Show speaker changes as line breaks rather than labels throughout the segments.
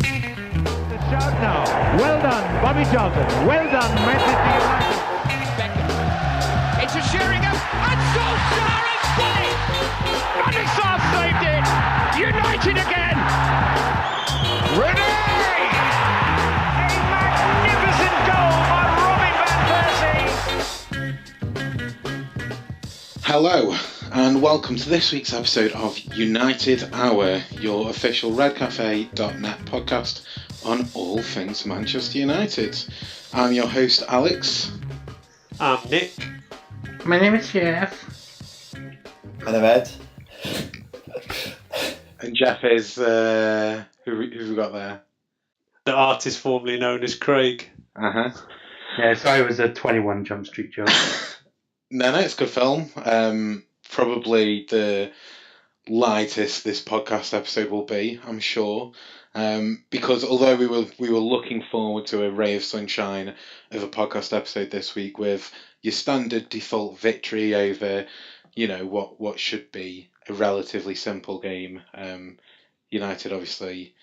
The shout now. Well done, Bobby Johnson. Well done, Manchester United.
Beckham. Into Sheringham. And Solskjaer has done it! And the South saved it! United again! Renee! A magnificent goal by Robin van Persie!
Hello, and welcome to this week's episode of United Hour, your official redcafe.net podcast on all things Manchester United. I'm your host, Alex.
I'm Nick.
My name is Jeff.
And I'm Ed.
And Jeff is, who we got there?
The artist formerly known as Craig.
Uh-huh.
Yeah, sorry, it was a 21 Jump Street joke.
No, it's a good film. Probably the lightest this podcast episode will be, I'm sure. Because although we were looking forward to a ray of sunshine of a podcast episode this week with your standard default victory over, what should be a relatively simple game. United obviously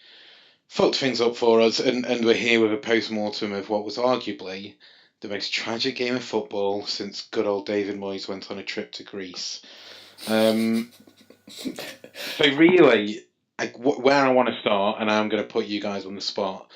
fucked things up for us, and we're here with a post-mortem of what was arguably the most tragic game of football since good old David Moyes went on a trip to Greece. So really, where I want to start, and I'm going to put you guys on the spot,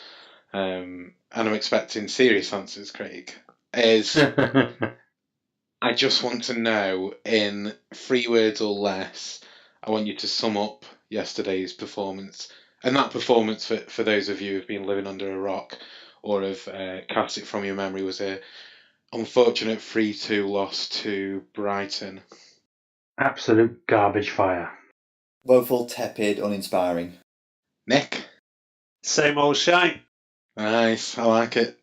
and I'm expecting serious answers, Craig, is I just want to know, in 3 words or less, I want you to sum up yesterday's performance. And that performance, for those of you who've been living under a rock or have cast it from your memory, was a unfortunate 3-2 loss to Brighton.
Absolute garbage fire.
Woeful, tepid, uninspiring.
Nick?
Same old shine.
Nice, I like it.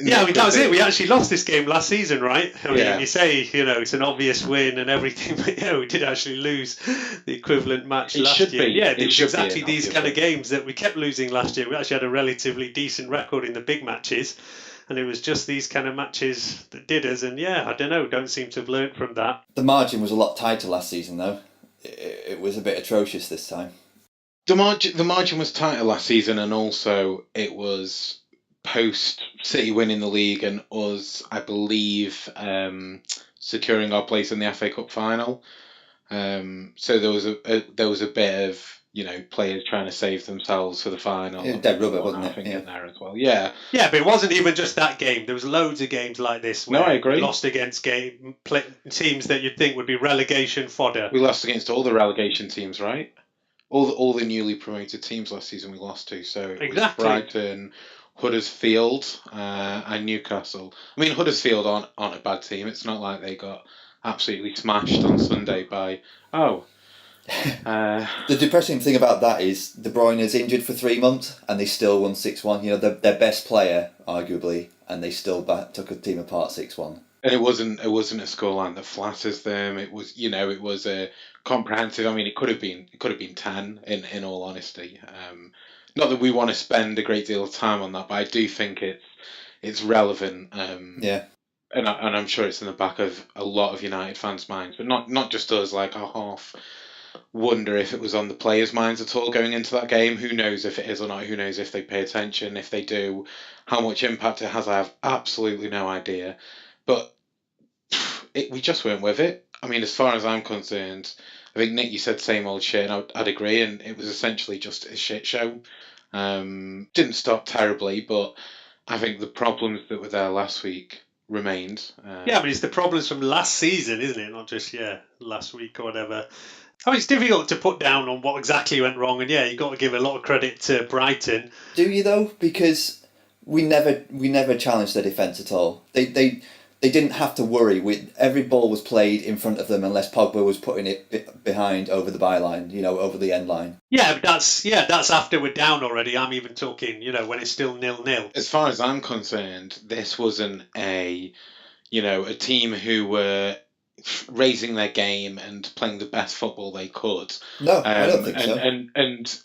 Yeah, that was it. We actually lost this game last season, right? I mean,
Yeah.
you say, it's an obvious win and everything, but we did actually lose the equivalent match
It
last
should
year.
be.
Yeah,
It
it was
should be
exactly
an
these
obvious
kind of
win.
games that we kept losing last year. We actually had a relatively decent record in the big matches, and it was just these kind of matches that did us. And I don't know, don't seem to have learned from that.
The margin was a lot tighter last season, though. It was a bit atrocious this time.
The margin was tighter last season, and also it was post City winning the league and us, I believe, securing our place in the FA Cup final. So there was a bit of players trying to save themselves for the final.
It was dead rubber, wasn't it?
I think
Yeah.
in there as well. Yeah.
Yeah, but it wasn't even just that game. There was loads of games like this where
No, I agree.
we lost against teams that you'd think would be relegation fodder.
We lost against all the relegation teams, right? All the newly promoted teams last season we lost to. So it
Exactly.
was Brighton, Huddersfield, and Newcastle. I mean, Huddersfield aren't a bad team. It's not like they got absolutely smashed on Sunday by
The depressing thing about that is De Bruyne is injured for 3 months and they still won 6-1. Their best player, arguably, and they still took a team apart 6-1.
And it wasn't a scoreline that flatters them. It was it was a comprehensive. I mean, it could have been 10 in all honesty. Not that we want to spend a great deal of time on that, but I do think it's relevant.
Yeah.
And I'm sure it's in the back of a lot of United fans' minds, but not just us. Like, I half wonder if it was on the players' minds at all going into that game. Who knows if it is or not? Who knows if they pay attention? If they do, how much impact it has? I have absolutely no idea. But we just weren't with it. I mean, as far as I'm concerned, I think, Nick, you said same old shit, and I'd agree, and it was essentially just a shit show. Didn't stop terribly, but I think the problems that were there last week remained.
But it's the problems from last season, isn't it? Not just, last week or whatever. I mean, it's difficult to put down on what exactly went wrong, and you've got to give a lot of credit to Brighton.
Do you, though? Because we never challenged their defence at all. They didn't have to worry. Every ball was played in front of them unless Pogba was putting it behind over the byline, over the end line.
Yeah, but that's after we're down already. I'm even talking, when it's still 0-0.
As far as I'm concerned, this wasn't a team who were raising their game and playing the best football they could.
No, I don't think so.
And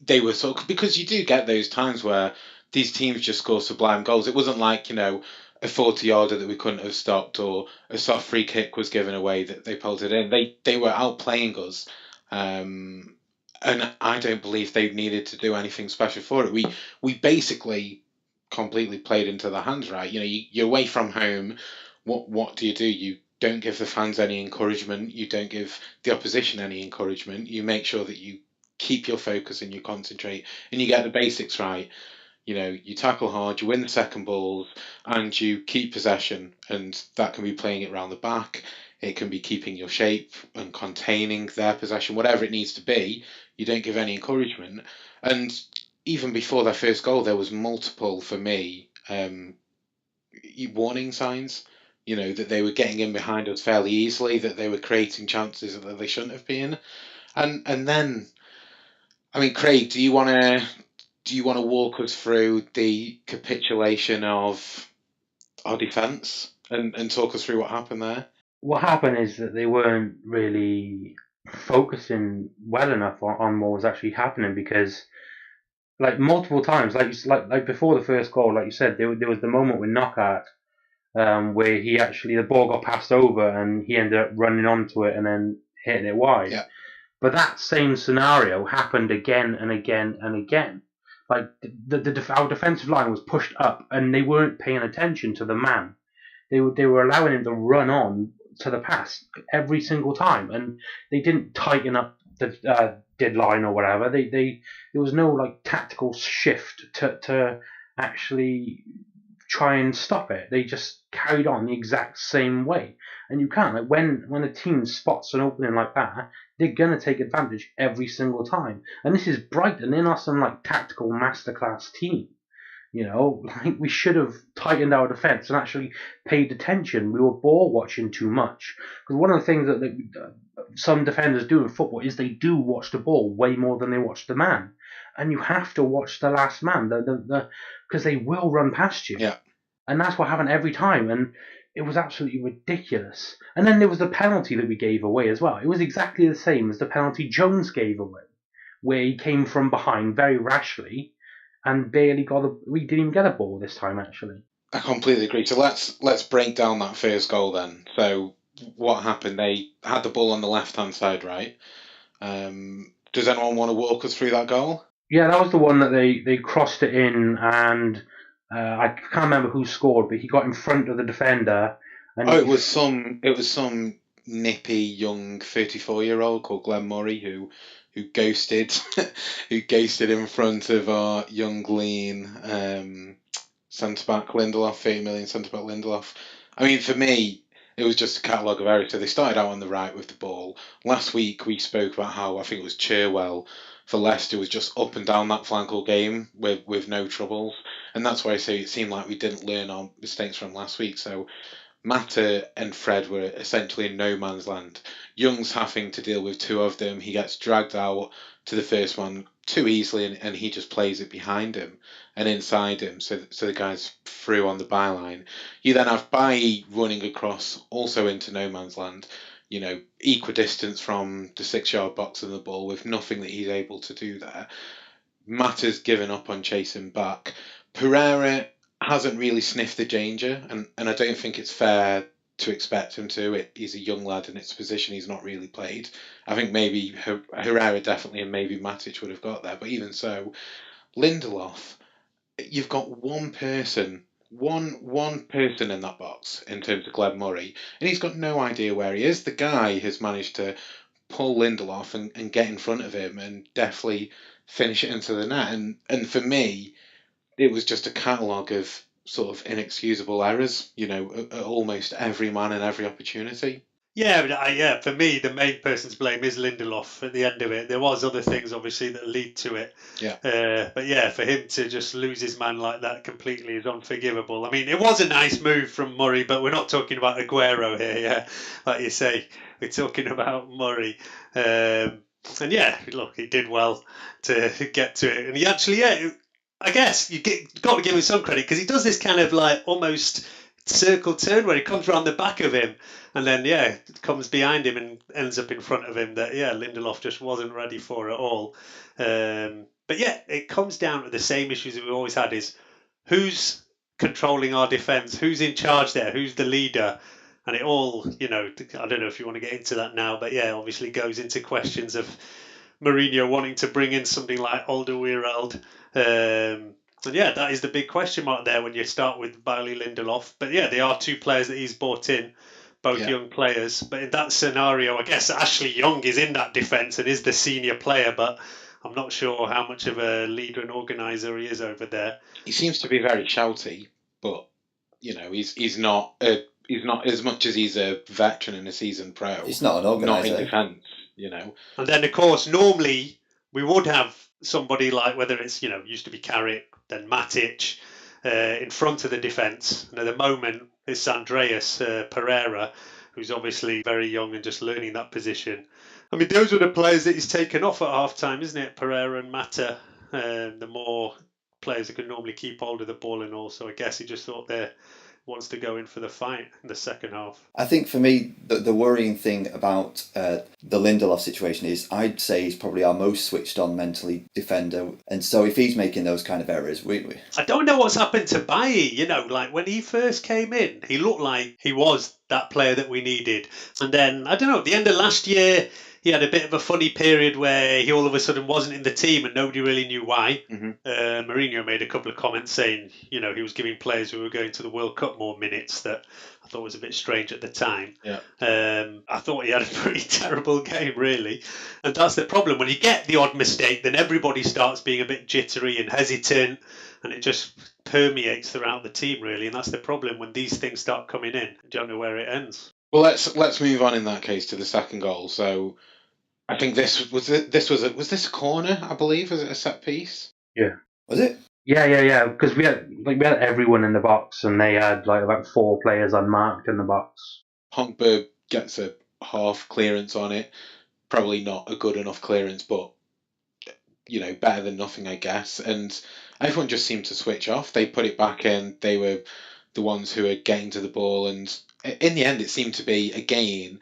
they were because you do get those times where these teams just score sublime goals. It wasn't like, a 40-yarder that we couldn't have stopped, or a soft free kick was given away that they pelted in. They were outplaying us. And And I don't believe they needed to do anything special for it. We basically completely played into their hands, right? You're away from home. What do? You don't give the fans any encouragement. You don't give the opposition any encouragement. You make sure that you keep your focus and you concentrate and you get the basics right. You tackle hard, you win the second balls, and you keep possession, and that can be playing it round the back. It can be keeping your shape and containing their possession, whatever it needs to be. You don't give any encouragement, and even before their first goal, there was multiple for me warning signs. That they were getting in behind us fairly easily, that they were creating chances that they shouldn't have been, and then, I mean, Craig, do you want to walk us through the capitulation of our defence and talk us through what happened there?
What happened is that they weren't really focusing well enough on what was actually happening, because like multiple times, like before the first goal, like you said, there was the moment with Knockout, where the ball got passed over and he ended up running onto it and then hitting it wide.
Yeah.
But that same scenario happened again and again and again. Like our defensive line was pushed up and they weren't paying attention to the man. They were allowing him to run on to the pass every single time, and they didn't tighten up the deadline or whatever. There was no like tactical shift to actually try and stop it. They just carried on the exact same way. And you can't, like, when a team spots an opening like that, they're gonna take advantage every single time. And this is Brighton. They're not some like tactical masterclass team. Like, we should have tightened our defence and actually paid attention. We were ball watching too much. Because one of the things that some defenders do in football is they do watch the ball way more than they watch the man. And you have to watch the last man, because they will run past you.
Yeah.
And that's what happened every time. And it was absolutely ridiculous. And then there was the penalty that we gave away as well. It was exactly the same as the penalty Jones gave away, where he came from behind very rashly and we didn't even get a ball this time, actually.
I completely agree. So let's break down that first goal then. So what happened? They had the ball on the left-hand side, right? Does anyone want to walk us through that goal?
Yeah, that was the one that they crossed it in, and I can't remember who scored, but he got in front of the defender. And
it was some nippy young 34-year-old called Glenn Murray who ghosted in front of our young lean centre back Lindelof, 30 million centre back Lindelof. I mean, for me, it was just a catalogue of errors. So they started out on the right with the ball. Last week we spoke about how I think it was Chilwell for Leicester was just up and down that flank all game with no troubles, and that's why I say it seemed like we didn't learn our mistakes from last week. So Mata and Fred were essentially in no man's land. Young's having to deal with two of them. He gets dragged out to the first one too easily, and he just plays it behind him and inside him. So the guy's through on the byline. You then have Bailly running across also into no man's land, equidistance from the 6-yard box and the ball with nothing that he's able to do there. Mata's given up on chasing back. Pereira hasn't really sniffed the danger, and I don't think it's fair to expect him to. He's a young lad in its position he's not really played. I think maybe Herrera definitely and maybe Matic would have got there, but even so, Lindelof, you've got one person in that box in terms of Glenn Murray, and he's got no idea where he is. The guy has managed to pull Lindelof and get in front of him and definitely finish it into the net. And for me, it was just a catalogue of sort of inexcusable errors, at almost every man and every opportunity.
Yeah, but for me, the main person to blame is Lindelof at the end of it. There was other things, obviously, that lead to it.
Yeah.
But yeah, for him to just lose his man like that completely is unforgivable. I mean, it was a nice move from Murray, but we're not talking about Aguero here, yeah? Like you say, we're talking about Murray. And yeah, look, he did well to get to it. And he actually, I guess got to give him some credit, because he does this kind of like almost circle turn where he comes around the back of him and then comes behind him and ends up in front of him that Lindelof just wasn't ready for at all. But yeah, it comes down to the same issues that we always had: is who's controlling our defence, who's in charge there, who's the leader. And it all, I don't know if you want to get into that now, but yeah, obviously goes into questions of Mourinho wanting to bring in something like Alderweireld. And yeah, that is the big question mark there when you start with Bailey Lindelof. But yeah, they are two players that he's brought in, both young players. But in that scenario, I guess Ashley Young is in that defence and is the senior player, but I'm not sure how much of a leader and organiser he is over there.
He seems to be very shouty, but he's not as much as he's a veteran and a seasoned pro.
He's not an organiser.
Not in defence,
And then of course, normally we would have somebody like, whether it's used to be Carrick, then Matic, in front of the defence. And at the moment, it's Andreas Pereira, who's obviously very young and just learning that position. I mean, those are the players that he's taken off at half-time, isn't it? Pereira and Mata, the more players that can normally keep hold of the ball and all. So I guess he just thought wants to go in for the fight in the second half.
I think for me, the worrying thing about the Lindelof situation is I'd say he's probably our most switched on mentally defender. And so if he's making those kind of errors,
I don't know what's happened to Bailly. Like when he first came in, he looked like he was that player that we needed. And then, I don't know, at the end of last year, he had a bit of a funny period where he all of a sudden wasn't in the team and nobody really knew why.
Mm-hmm.
Mourinho made a couple of comments saying, he was giving players who were going to the World Cup more minutes, that I thought was a bit strange at the time.
Yeah.
I thought he had a pretty terrible game, really. And that's the problem. When you get the odd mistake, then everybody starts being a bit jittery and hesitant, and it just permeates throughout the team, really. And that's the problem when these things start coming in. You don't know where it ends.
Well, let's move on in that case to the second goal. So, I think this was a corner, I believe. Was it a set piece?
Yeah.
Was it?
Yeah. Because we had everyone in the box, and they had about 4 players unmarked in the box.
Honkberg gets a half clearance on it. Probably not a good enough clearance, but better than nothing, I guess. And everyone just seemed to switch off. They put it back in. They were the ones who were getting to the ball, and in the end, it seemed to be again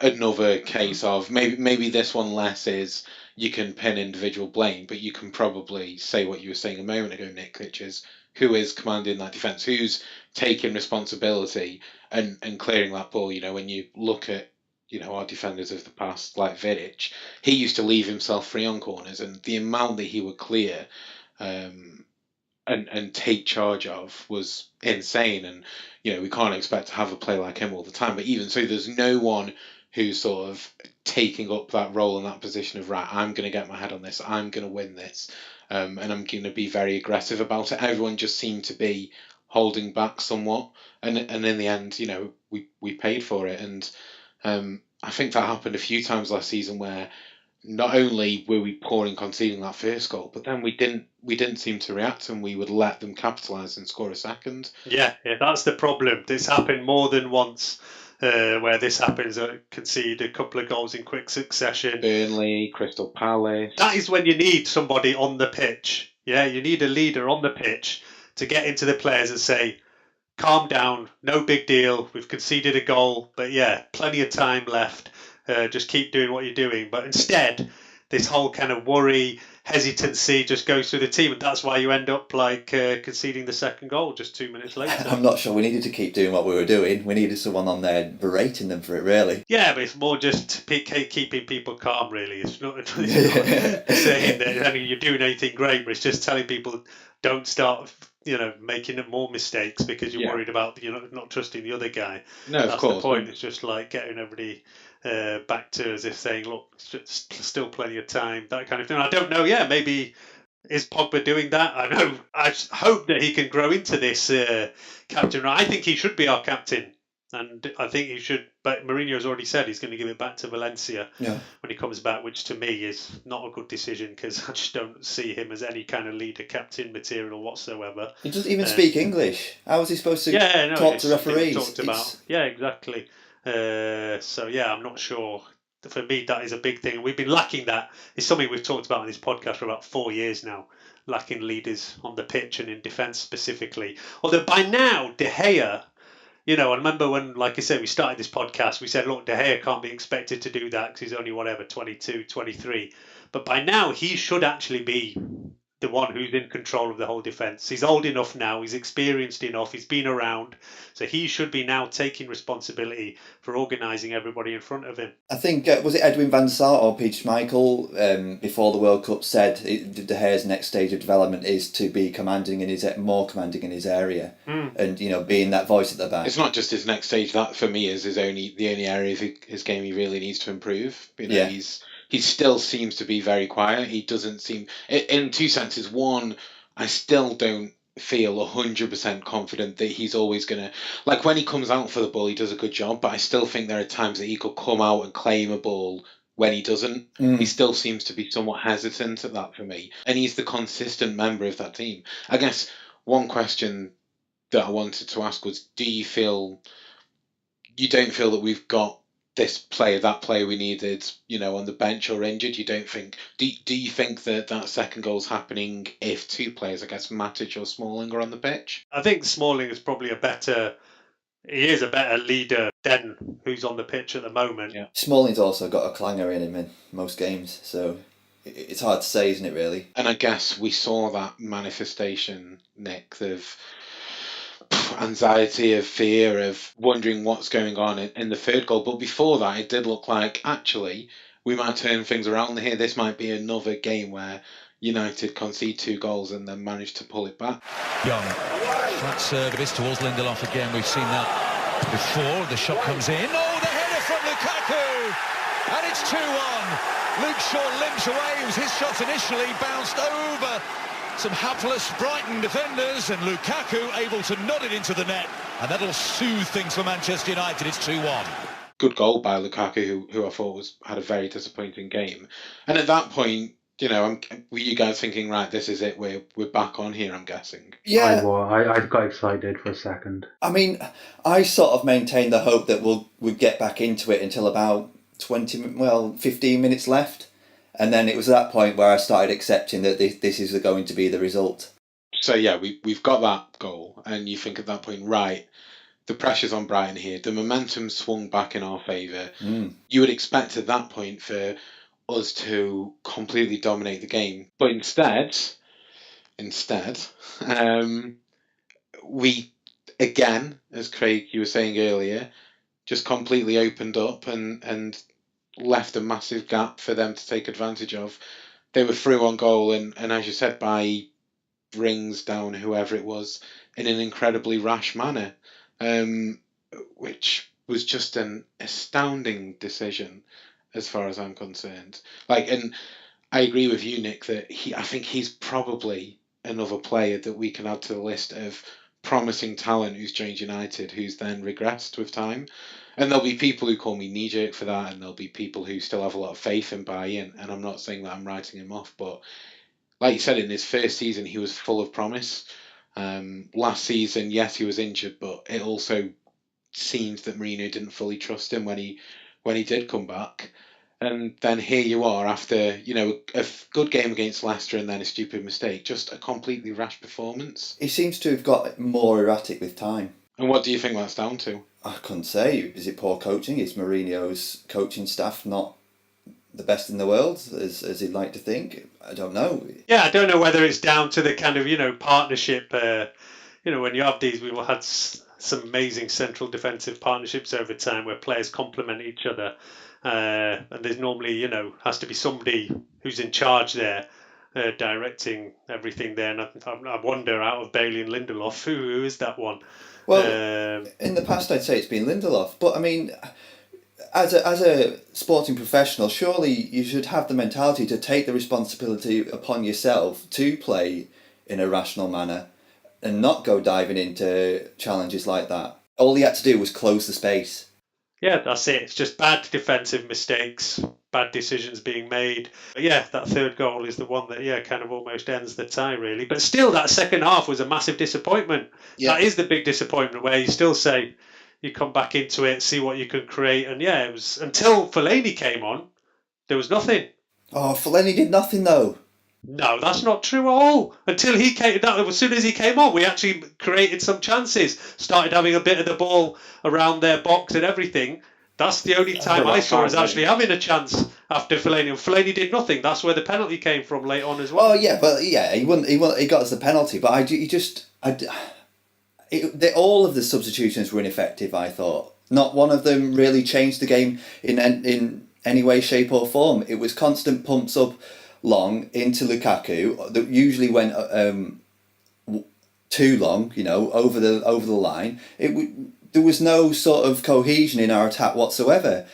another case of maybe this one less is you can pin individual blame, but you can probably say what you were saying a moment ago, Nick, which is who is commanding that defence, who's taking responsibility and clearing that ball. When you look at our defenders of the past, like Vidic, he used to leave himself free on corners, and the amount that he would clear and take charge of was insane. And we can't expect to have a player like him all the time, but even so, there's no one who's sort of taking up that role in that position of, right, I'm going to get my head on this, I'm going to win this, and I'm going to be very aggressive about it. Everyone just seemed to be holding back somewhat, and in the end, we paid for it. And I think that happened a few times last season where not only were we poor in conceding that first goal, but then we didn't seem to react, and we would let them capitalise and score a second.
Yeah, that's the problem. This happened more than once, where this happens. Concede a couple of goals in quick succession.
Burnley, Crystal Palace.
That is when you need somebody on the pitch. Yeah, you need a leader on the pitch to get into the players and say, calm down, no big deal, we've conceded a goal, but yeah, plenty of time left. Just keep doing what you're doing. But instead, this whole kind of worry, hesitancy just goes through the team, and that's why you end up conceding the second goal just 2 minutes later.
I'm not sure we needed to keep doing what we were doing. We needed someone on there berating them for it, really.
Yeah, but it's more just keeping people calm, really. It's not saying that you're doing anything great, but it's just telling people don't start making more mistakes because you're worried about not trusting the other guy.
No,
that's
of course.
The point. It's just like getting everybody back to as if saying, look, still plenty of time, that kind of thing. I don't know. Yeah, maybe is Pogba doing that? I know. I hope that he can grow into this captain. I think he should be our captain, and I think he should. But Mourinho's already said he's going to give it back to Valencia when he comes back, which to me is not a good decision because I just don't see him as any kind of leader, captain material whatsoever.
He doesn't even speak English. How is he supposed to talk to referees?
Talked about. Yeah, exactly. So yeah, I'm not sure. For me, that is a big thing. We've been lacking that. It's something we've talked about in this podcast for about 4 years now. Lacking leaders on the pitch and in defence specifically. Although by now, De Gea, I remember when, like I said, we started this podcast, we said, look, De Gea can't be expected to do that because he's only, 22, 23. But by now, he should actually be the one who's in control of the whole defence. He's old enough now, he's experienced enough, he's been around, so he should be now taking responsibility for organising everybody in front of him.
I think, was it Edwin van Sart or Peter Schmeichel before the World Cup said De Gea's next stage of development is to be more commanding in his area, and being that voice at the back.
It's not just his next stage. That for me is the only area of his game he really needs to improve. He still seems to be very quiet. He doesn't seem, in two senses. One, I still don't feel 100% confident that he's always going to, like when he comes out for the ball, he does a good job, but I still think there are times that he could come out and claim a ball when he doesn't. He still seems to be somewhat hesitant at that for me. And he's the consistent member of that team. I guess one question that I wanted to ask was, you don't feel that we've got this player, that player we needed, on the bench or injured? You don't think? Do you think that second goal's happening if two players, I guess Matic or Smalling, are on the pitch?
I think Smalling is probably a better leader than who's on the pitch at the moment.
Yeah.
Smalling's also got a clanger in him in most games, so it's hard to say, isn't it, really?
And I guess we saw that manifestation, Nick, of anxiety, of fear, of wondering what's going on in the third goal. But before that, it did look like, actually, we might turn things around here. This might be another game where United concede 2 goals and then manage to pull it back.
Young, flat service towards Lindelof again. We've seen that before. The shot comes in. Oh, the header from Lukaku! And it's 2-1. Luke Shaw limps away. It was his shot initially, bounced over some hapless Brighton defenders, and Lukaku able to nod it into the net, and that'll soothe things for Manchester United. It's 2-1.
Good goal by Lukaku, who I thought had a very disappointing game. And at that point, were you guys thinking, right, this is it, we're back on here, I'm guessing?
Yeah.
I got excited for a second.
I mean, I sort of maintained the hope that we'd get back into it until about 15 minutes left. And then it was at that point where I started accepting that this is going to be the result.
So, yeah, we've got that goal. And you think at that point, right, the pressure's on Brighton here. The momentum swung back in our favour. You would expect at that point for us to completely dominate the game. But instead, we, again, as Craig, you were saying earlier, just completely opened up and left a massive gap for them to take advantage of. They were through on goal and as you said, by brings down whoever it was in an incredibly rash manner, which was just an astounding decision as far as I'm concerned. And I agree with you, Nick, that I think he's probably another player that we can add to the list of promising talent who's joined United, who's then regressed with time. And there'll be people who call me knee-jerk for that, and there'll be people who still have a lot of faith and buy-in, and I'm not saying that I'm writing him off, but like you said, in his first season, he was full of promise. Last season, yes, he was injured, but it also seems that Mourinho didn't fully trust him when he did come back. And then here you are after, a good game against Leicester and then a stupid mistake, just a completely rash performance.
He seems to have got more erratic with time.
And what do you think that's down to?
I couldn't say. Is it poor coaching? Is Mourinho's coaching staff not the best in the world, as he'd like to think? I don't know.
Yeah, I don't know whether it's down to the kind of, partnership. When you have these, we've had some amazing central defensive partnerships over time where players complement each other. And there's normally, has to be somebody who's in charge there, directing everything there. And I wonder, out of Bailey and Lindelof, who is that one?
Well, in the past, I'd say it's been Lindelof. But, I mean, as a sporting professional, surely you should have the mentality to take the responsibility upon yourself to play in a rational manner and not go diving into challenges like that. All he had to do was close the space.
Yeah, that's it. It's just bad defensive mistakes, bad decisions being made. But yeah, that third goal is the one that, kind of almost ends the tie, really. But still, that second half was a massive disappointment. Yeah. That is the big disappointment, where you still say, you come back into it, see what you can create. And it was until Fellaini came on, there was nothing.
Oh, Fellaini did nothing, though.
No, that's not true at all. Until he came, as soon as he came on, we actually created some chances. Started having a bit of the ball around their box and everything. That's the only time I saw us actually having a chance after Fellaini. And Fellaini did nothing. That's where the penalty came from late on as well.
Oh yeah, but yeah, he got us the penalty. But all of the substitutions were ineffective. I thought not one of them really changed the game in any way, shape or form. It was constant pumps up long into Lukaku that usually went too long, over the line. There was no sort of cohesion in our attack whatsoever.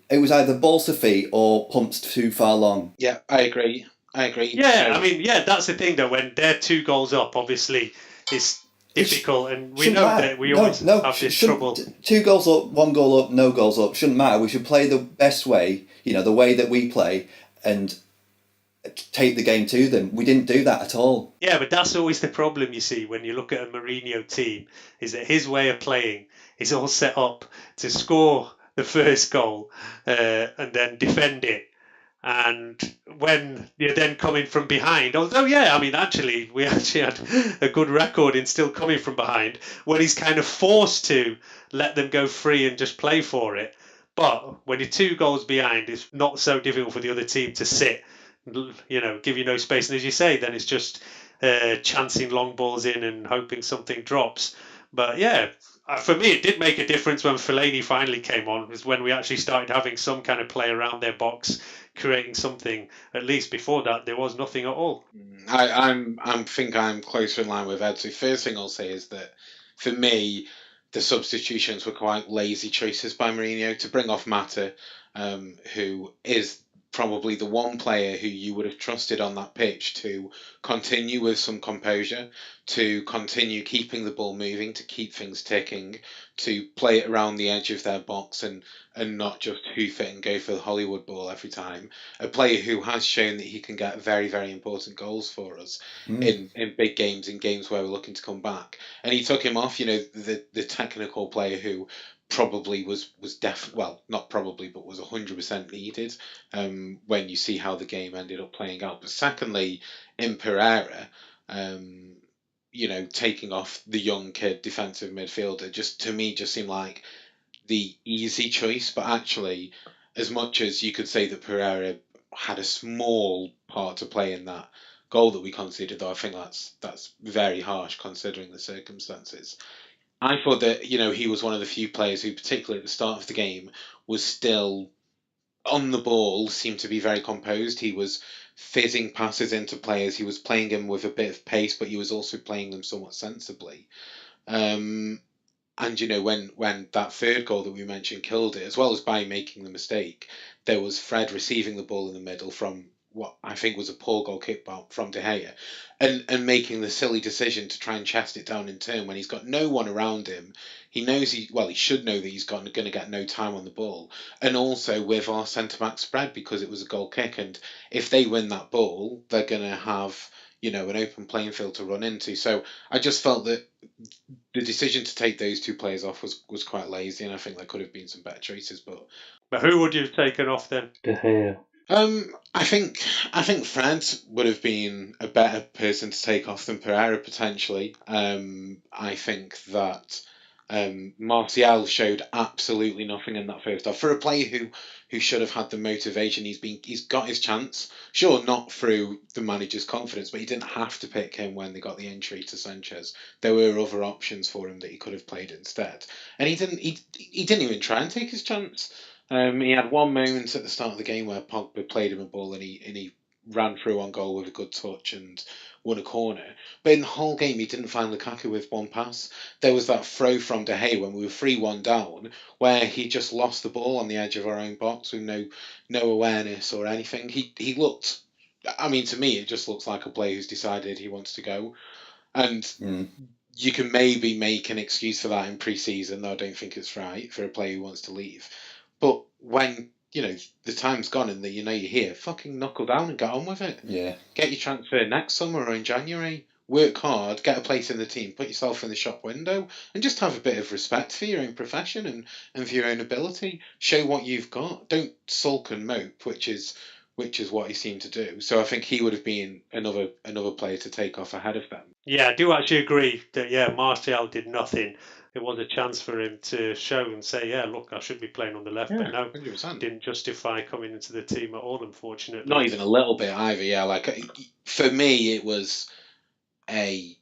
It was either balls to feet or pumps too far long.
Yeah, I agree.
Yeah, that's the thing though. When they're 2 goals up, obviously it's difficult, and we know that we always have this trouble.
2 goals up, 1 goal up, no goals up, shouldn't matter. We should play the best way, the way that we play, and take the game to them. We didn't do that at all.
Yeah, but that's always the problem, you see, when you look at a Mourinho team, is that his way of playing is all set up to score the first goal and then defend it. And when you're then coming from behind, although, actually, we actually had a good record in still coming from behind, when he's kind of forced to let them go free and just play for it. But when you're 2 goals behind, it's not so difficult for the other team to sit, give you no space. And as you say, then it's just chancing long balls in and hoping something drops. But yeah, for me, it did make a difference when Fellaini finally came on, was when we actually started having some kind of play around their box, creating something. At least before that, there was nothing at all.
I think I'm closer in line with Ed. So first thing I'll say is that for me, the substitutions were quite lazy choices by Mourinho to bring off Mata, who is probably the one player who you would have trusted on that pitch to continue with some composure, to continue keeping the ball moving, to keep things ticking, to play it around the edge of their box and not just hoof it and go for the Hollywood ball every time. A player who has shown that he can get very, very important goals for us in big games, in games where we're looking to come back. And he took him off, the technical player who probably was not probably, but was 100% needed when you see how the game ended up playing out. But secondly, in Pereira, taking off the young kid defensive midfielder just seemed like the easy choice. But actually, as much as you could say that Pereira had a small part to play in that goal that we conceded, though I think that's very harsh considering the circumstances. I thought that, he was one of the few players who, particularly at the start of the game, was still on the ball, seemed to be very composed. He was fizzing passes into players. He was playing them with a bit of pace, but he was also playing them somewhat sensibly. And, when that third goal that we mentioned killed it, as well as by making the mistake, there was Fred receiving the ball in the middle from what I think was a poor goal kick from De Gea, and making the silly decision to try and chest it down in turn when he's got no one around him. He knows he should know that he's going to get no time on the ball, and also with our centre back spread because it was a goal kick, and if they win that ball, they're going to have an open playing field to run into. So I just felt that the decision to take those 2 players off was quite lazy, and I think there could have been some better choices.
But who would you have taken off then?
De Gea.
I think Fred would have been a better person to take off than Pereira potentially. I think that Martial showed absolutely nothing in that first half for a player who should have had the motivation. He's got his chance, sure, not through the manager's confidence, but he didn't have to pick him when they got the injury to Sanchez. There were other options for him that he could have played instead, and he didn't. He didn't even try and take his chance. He had one moment at the start of the game where Pogba played him a ball and he ran through on goal with a good touch and won a corner. But in the whole game, he didn't find Lukaku with one pass. There was that throw from De Gea when we were 3-1 down where he just lost the ball on the edge of our own box with no awareness or anything. He looked, to me, it just looks like a player who's decided he wants to go. And you can maybe make an excuse for that in pre-season, though I don't think it's right for a player who wants to leave. But when, the time's gone and you're here, fucking knuckle down and get on with it.
Yeah. Get
your transfer next summer or in January. Work hard, get a place in the team, put yourself in the shop window, and just have a bit of respect for your own profession and for your own ability. Show what you've got. Don't sulk and mope, which is what he seemed to do. So I think he would have been another player to take off ahead of them.
Yeah, I do actually agree that, Martial did nothing. it was a chance for him to show and say, yeah, look, I should be playing on the left, but no,
100%.
didn't justify coming into the team at all, unfortunately.
Not even a little bit either. Yeah, like for me, it was a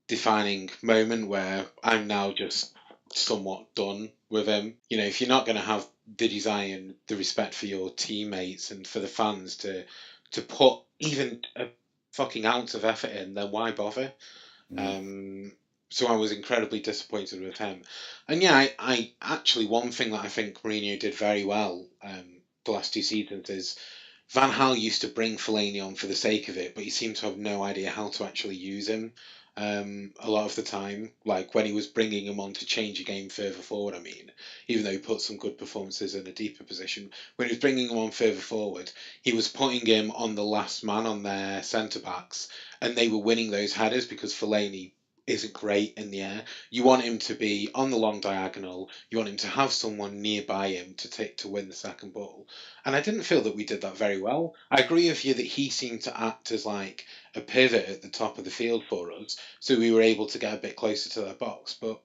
defining moment where I'm now just somewhat done with him. You know, if you're not going to have the desire and the respect for your teammates and for the fans to put even a fucking ounce of effort in, then why bother? So I was incredibly disappointed with him. And yeah, I actually, one thing that I think Mourinho did very well the last 2 seasons is Van Gaal used to bring Fellaini on for the sake of it, but he seemed to have no idea how to actually use him a lot of the time. Like when he was bringing him on to change a game further forward, I mean, even though he put some good performances in a deeper position, when he was bringing him on further forward, he was putting him on the last man on their centre-backs, and they were winning those headers because Fellaini isn't great in the air. You want him to be on the long diagonal. You want him to have someone nearby him to win the second ball. And I didn't feel that we did that very well. I agree with you that he seemed to act as like a pivot at the top of the field for us, so we were able to get a bit closer to their box. But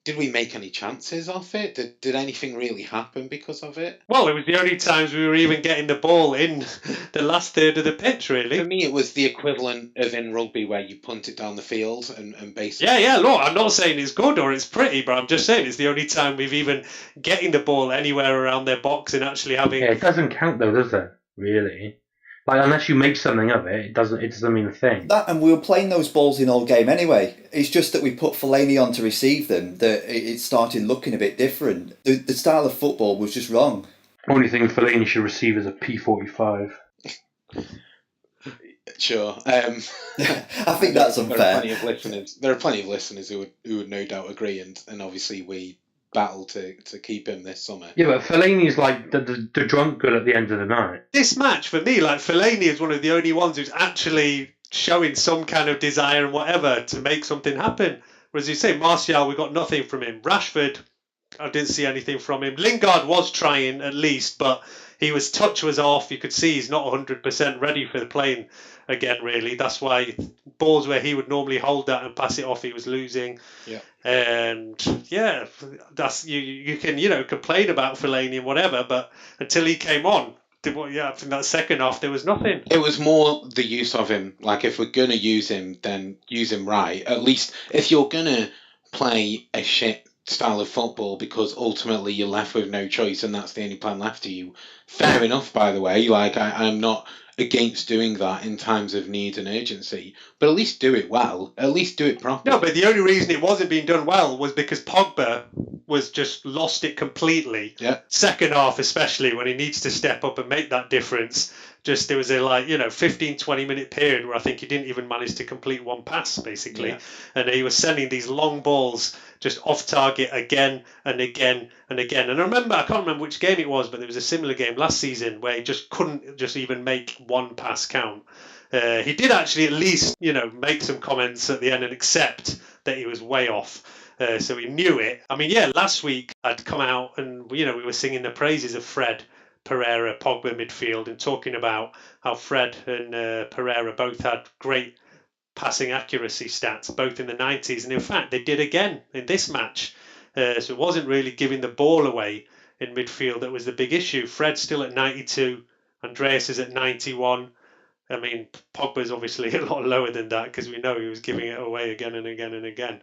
did we make any chances off it? Did anything really happen because of it?
Well, it was the only times we were even getting the ball in the last third of the pitch,
For
really.
me, it was the equivalent of in rugby where you punt it down the field and basically...
Yeah, look, I'm not saying it's good or it's pretty, but I'm just saying it's the only time we've even getting the ball anywhere around their box and actually having...
Yeah, it doesn't count though, does it? Really? Like, unless you make something of it, it doesn't mean a thing.
That, and we were playing those balls in all game anyway. It's just that we put Fellaini on to receive them that it started looking a bit different. The style of football was just wrong.
Only thing Fellaini should receive is a P45.
Sure.
I think that's
There are
unfair.
plenty of listeners. There are plenty of listeners who would no doubt agree, and obviously we battle to keep him this summer.
Yeah, but Fellaini's like the drunk girl at the end of the night.
This match, for me, like Fellaini is one of the only ones who's actually showing some kind of desire and whatever to make something happen. Whereas you say, Martial, we got nothing from him. Rashford, I didn't see anything from him. Lingard was trying at least, but touch was off. You could see he's not 100% ready for the playing again, really. That's why balls where he would normally hold that and pass it off, he was losing.
Yeah.
And yeah, that's you can complain about Fellaini and whatever, but until he came on, I think that second half there was nothing.
It was more the use of him. Like if we're gonna use him, then use him right. At least if you're gonna play a shit style of football because ultimately you're left with no choice and that's the only plan left to you, fair enough, by the way. Like I'm not against doing that in times of need and urgency, but at least do it well. At least do it properly.
No, but the only reason it wasn't being done well was because Pogba was just lost it completely.
Yeah.
Second half, especially when he needs to step up and make that difference. Just there was a 15-20 minute period where I think he didn't even manage to complete one pass basically,
Yeah.
and he was sending these long balls just off target again and again and again. And I can't remember which game it was, but there was a similar game last season where he just couldn't just even make one pass count. He did actually at least make some comments at the end and accept that he was way off. So he knew it. I mean, yeah, last week I'd come out and we were singing the praises of Fred, Pereira, Pogba midfield and talking about how Fred and Pereira both had great passing accuracy stats, both in the 90s. And in fact, they did again in this match. So it wasn't really giving the ball away in midfield that was the big issue. Fred's still at 92. Andreas is at 91. I mean, Pogba's obviously a lot lower than that because we know he was giving it away again and again and again.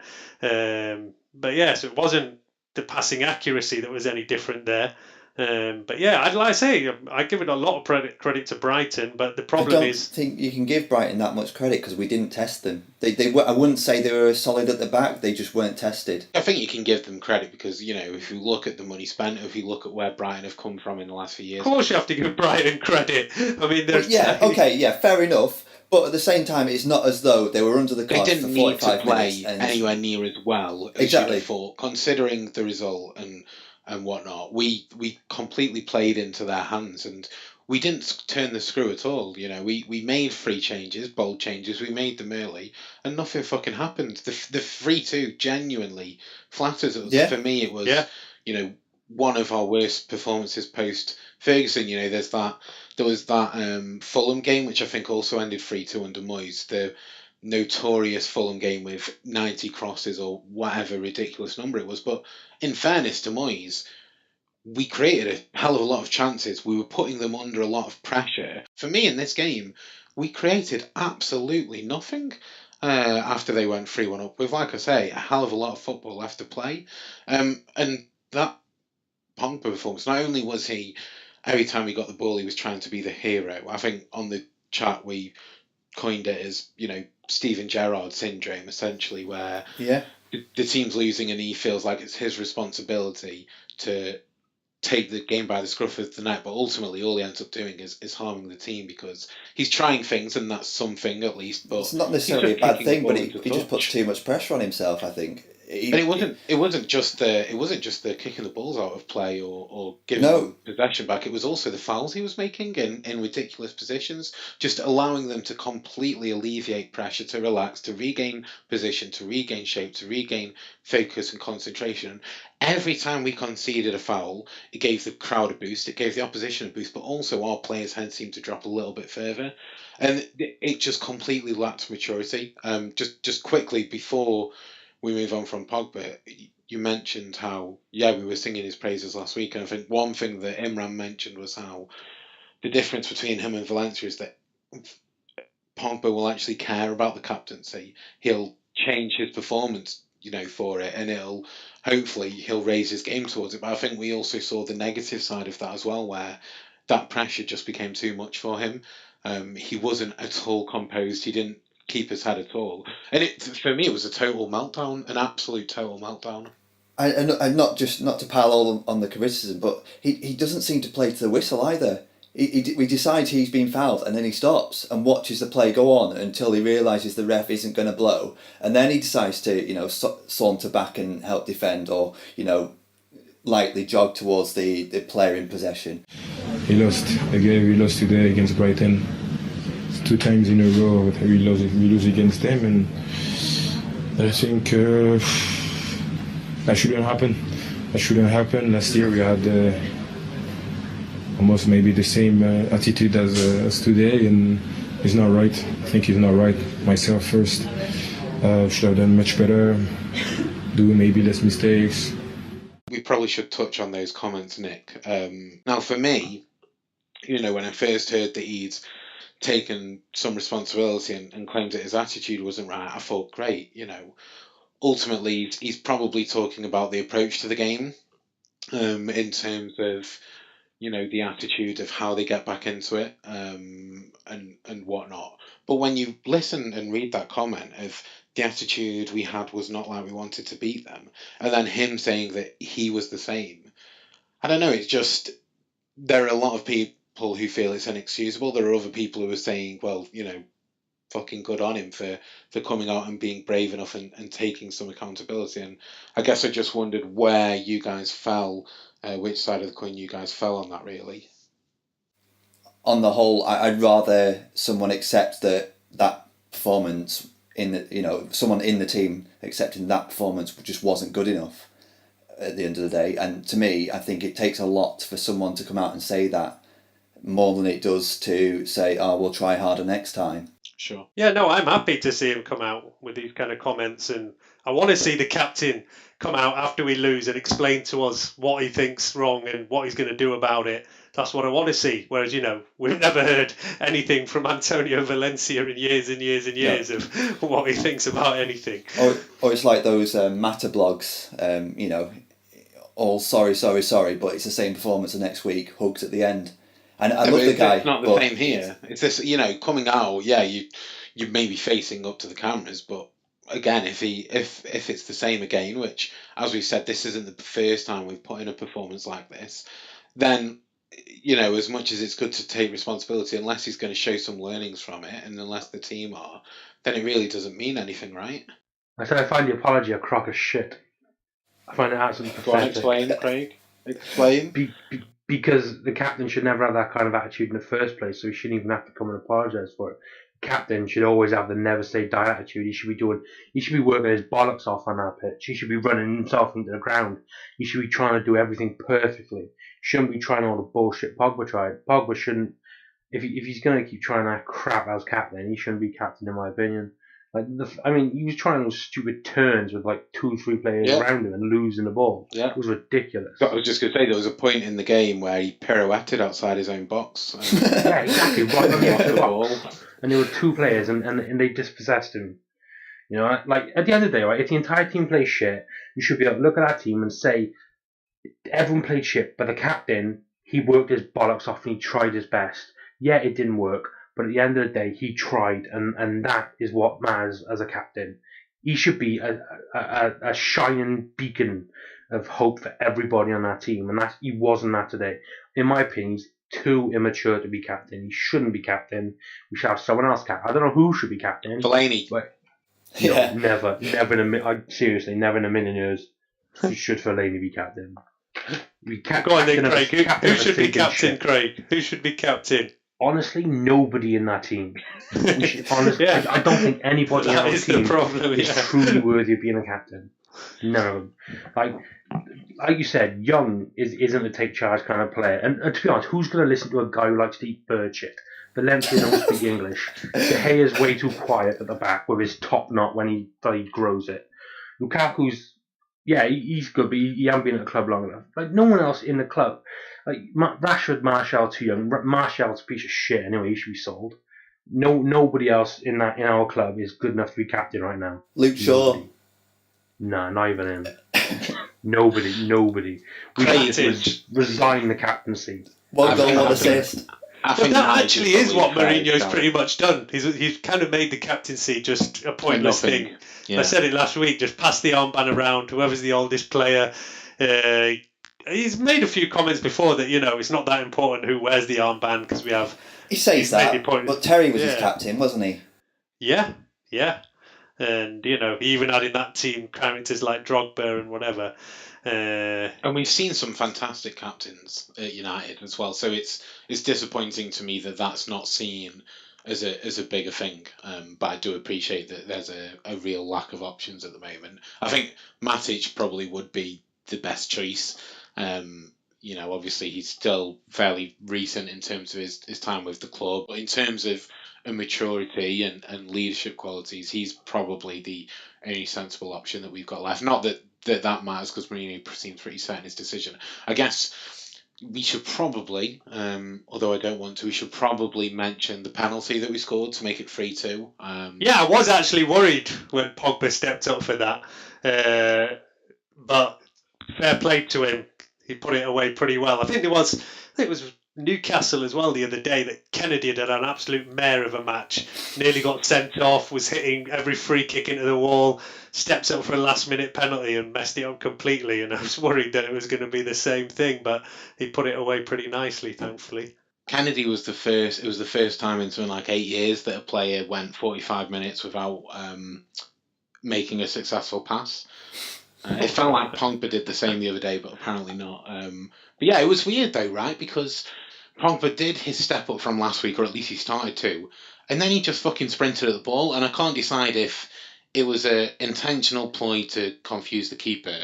But yeah, so it wasn't the passing accuracy that was any different there. But yeah, I give it a lot of credit to Brighton, but the problem is...
I don't think you can give Brighton that much credit because we didn't test them. I wouldn't say they were solid at the back, they just weren't tested.
I think you can give them credit because, if you look at the money spent, if you look at where Brighton have come from in the last few years...
Of course you have to give Brighton credit. I mean,
fair enough. But at the same time, it's not as though they were under the clock
for 45 minutes. They didn't need to play anywhere near as well as
exactly.
you'd have thought, considering the result and whatnot. We completely played into their hands and we didn't turn the screw at all. We made 3 changes, bold changes. We made them early and nothing fucking happened. The 3-2 genuinely flatters us.
Yeah.
For me, it was, one of our worst performances post Ferguson. There was that Fulham game, which I think also ended 3-2 under Moyes. notorious Fulham game with 90 crosses or whatever ridiculous number it was. But in fairness to Moyes, we created a hell of a lot of chances. We were putting them under a lot of pressure. For me, in this game, we created absolutely nothing after they went 3-1 up with, like I say, a hell of a lot of football left to play. And that Pogba performance, not only was he, every time he got the ball, he was trying to be the hero. I think on the chat we coined it as, Steven Gerrard syndrome, essentially, where
Yeah.
the team's losing and he feels like it's his responsibility to take the game by the scruff of the neck, but ultimately all he ends up doing is harming the team because he's trying things and that's something at least. But
It's not necessarily a bad thing, but he just
touch.
puts too much pressure on himself, I think.
And it wasn't just the kicking the balls out of play or giving them possession back. It was also the fouls he was making in ridiculous positions, just allowing them to completely alleviate pressure, to relax, to regain position, to regain shape, to regain focus and concentration. Every time we conceded a foul, it gave the crowd a boost, it gave the opposition a boost, but also our players' heads seemed to drop a little bit further, and it just completely lacked maturity. Just quickly before we move on from Pogba, you mentioned how, we were singing his praises last week, and I think one thing that Imran mentioned was how the difference between him and Valencia is that Pogba will actually care about the captaincy. He'll change his performance, for it, and hopefully he'll raise his game towards it. But I think we also saw the negative side of that as well, where that pressure just became too much for him. He wasn't at all composed. He didn't keep his head at all, and for me it was a total meltdown, an absolute total meltdown.
And not to pile all on the criticism, but he doesn't seem to play to the whistle either. We decide he's been fouled, and then he stops and watches the play go on until he realises the ref isn't going to blow, and then he decides to saunter back and help defend, or lightly jog towards the player in possession.
He lost again. We lost today against Brighton. 2 times in a row we lose against them, and I think that shouldn't happen. Last year we had almost maybe the same attitude as today, and it's not right. I think it's not right. Myself first, should have done much better, do maybe less mistakes.
We probably should touch on those comments, Nick. Now for me, when I first heard that he'd taken some responsibility and claimed that his attitude wasn't right, I thought, great, ultimately he's probably talking about the approach to the game, in terms of, the attitude of how they get back into it, and whatnot. But when you listen and read that comment of the attitude we had was not like we wanted to beat them, and then him saying that he was the same, I don't know, it's just, there are a lot of people who feel it's inexcusable. There are other people who are saying, well, fucking good on him for coming out and being brave enough and taking some accountability. And I guess I just wondered where you guys fell, which side of the coin you guys fell on that, really.
On the whole, I'd rather someone accept that performance someone in the team accepting that performance just wasn't good enough at the end of the day. And to me, I think it takes a lot for someone to come out and say that, more than it does to say, we'll try harder next time.
Sure.
Yeah, no, I'm happy to see him come out with these kind of comments, and I want to see the captain come out after we lose and explain to us what he thinks wrong and what he's going to do about it. That's what I want to see. Whereas, we've never heard anything from Antonio Valencia in years and years and years of what he thinks about anything.
Or it's like those Matter blogs, all sorry, but it's the same performance the next week, hugs at the end. And I love the guy.
It's not the same here. It's this, coming out. Yeah, you may be facing up to the cameras, but again, if it's the same again, which, as we said, this isn't the first time we've put in a performance like this, then as much as it's good to take responsibility, unless he's going to show some learnings from it, and unless the team are, then it really doesn't mean anything, right?
I said I find the apology a crock of shit. I find it absolutely pathetic.
Explain, Craig. Explain.
Because the captain should never have that kind of attitude in the first place, so he shouldn't even have to come and apologise for it. The captain should always have the never say die attitude. He should be working his bollocks off on that pitch. He should be running himself into the ground. He should be trying to do everything perfectly. He shouldn't be trying all the bullshit Pogba tried. Pogba shouldn't, if he's going to keep trying that crap as captain, he shouldn't be captain, in my opinion. Like he was trying those stupid turns with like 2-3 players
Yeah.
around him and losing the ball.
Yeah.
It was ridiculous.
I was just going to say, there was a point in the game where he pirouetted outside his own box.
Yeah, exactly. Right on the edge of the
ball.
box. And there were 2 players and they dispossessed him. You know, like at the end of the day, right, if the entire team plays shit, you should be able to look at that team and say, everyone played shit, but the captain, he worked his bollocks off and he tried his best. Yeah, it didn't work, but at the end of the day, he tried, and that is what matters as a captain. He should be a shining beacon of hope for everybody on that team, and he wasn't that today. In my opinion, he's too immature to be captain. He shouldn't be captain. We should have someone else captain. I don't know who should be captain.
Fellaini.
But no, never seriously, never in a million years should Fellaini be captain.
Go on then, Craig. Who should be captain, Craig? Who should be captain?
Honestly, nobody in that team.
Yeah.
I don't think anybody in
That
that
is
team
the problem,
is
yeah.
truly worthy of being a captain. None of them. Like you said, Young isn't a take charge kind of player. And to be honest, who's going to listen to a guy who likes to eat bird shit? Valencia don't speak English. De Gea's way too quiet at the back with his top knot when he grows it. Lukaku's, yeah, he's good, but he hasn't been at the club long enough. Like, no one else in the club. Like, Rashford, Martial, too young. Martial's a piece of shit anyway, he should be sold. Nobody else in our club is good enough to be captain right now.
Luke Shaw.
No, not even him. Nobody. We should just resign the captaincy.
One goal, one assist.
But that actually is what Mourinho's pretty much done. He's kind of made the captaincy just a pointless thing. Yeah. I said it last week, just pass the armband around, whoever's the oldest player. He's made a few comments before that, it's not that important who wears the armband because we have...
He says that, but Terry was his captain, wasn't he?
Yeah. And, he even had in that team characters like Drogba and whatever.
And we've seen some fantastic captains at United as well, so it's disappointing to me that that's not seen as a bigger thing. But I do appreciate that there's a real lack of options at the moment. I think Matic probably would be the best choice. Obviously he's still fairly recent in terms of his time with the club, but in terms of maturity and leadership qualities, he's probably the only sensible option that we've got left. Not that matters because Mourinho seems pretty set in his decision. I guess we should probably, although I don't want to, we should probably mention the penalty that we scored to make it 3-2.
Yeah, I was actually worried when Pogba stepped up for that, but fair play to him. He put it away pretty well. I think it was Newcastle as well the other day that Kennedy had an absolute mare of a match. Nearly got sent off, was hitting every free kick into the wall, steps up for a last minute penalty and messed it up completely. And I was worried that it was going to be the same thing, but he put it away pretty nicely, thankfully.
Kennedy was the first time in something like 8 years that a player went 45 minutes without making a successful pass. It felt like Pogba did the same the other day, but apparently not. But yeah, it was weird though, right? Because Pogba did his step up from last week, or at least he started to, and then he just fucking sprinted at the ball, and I can't decide if it was an intentional ploy to confuse the keeper,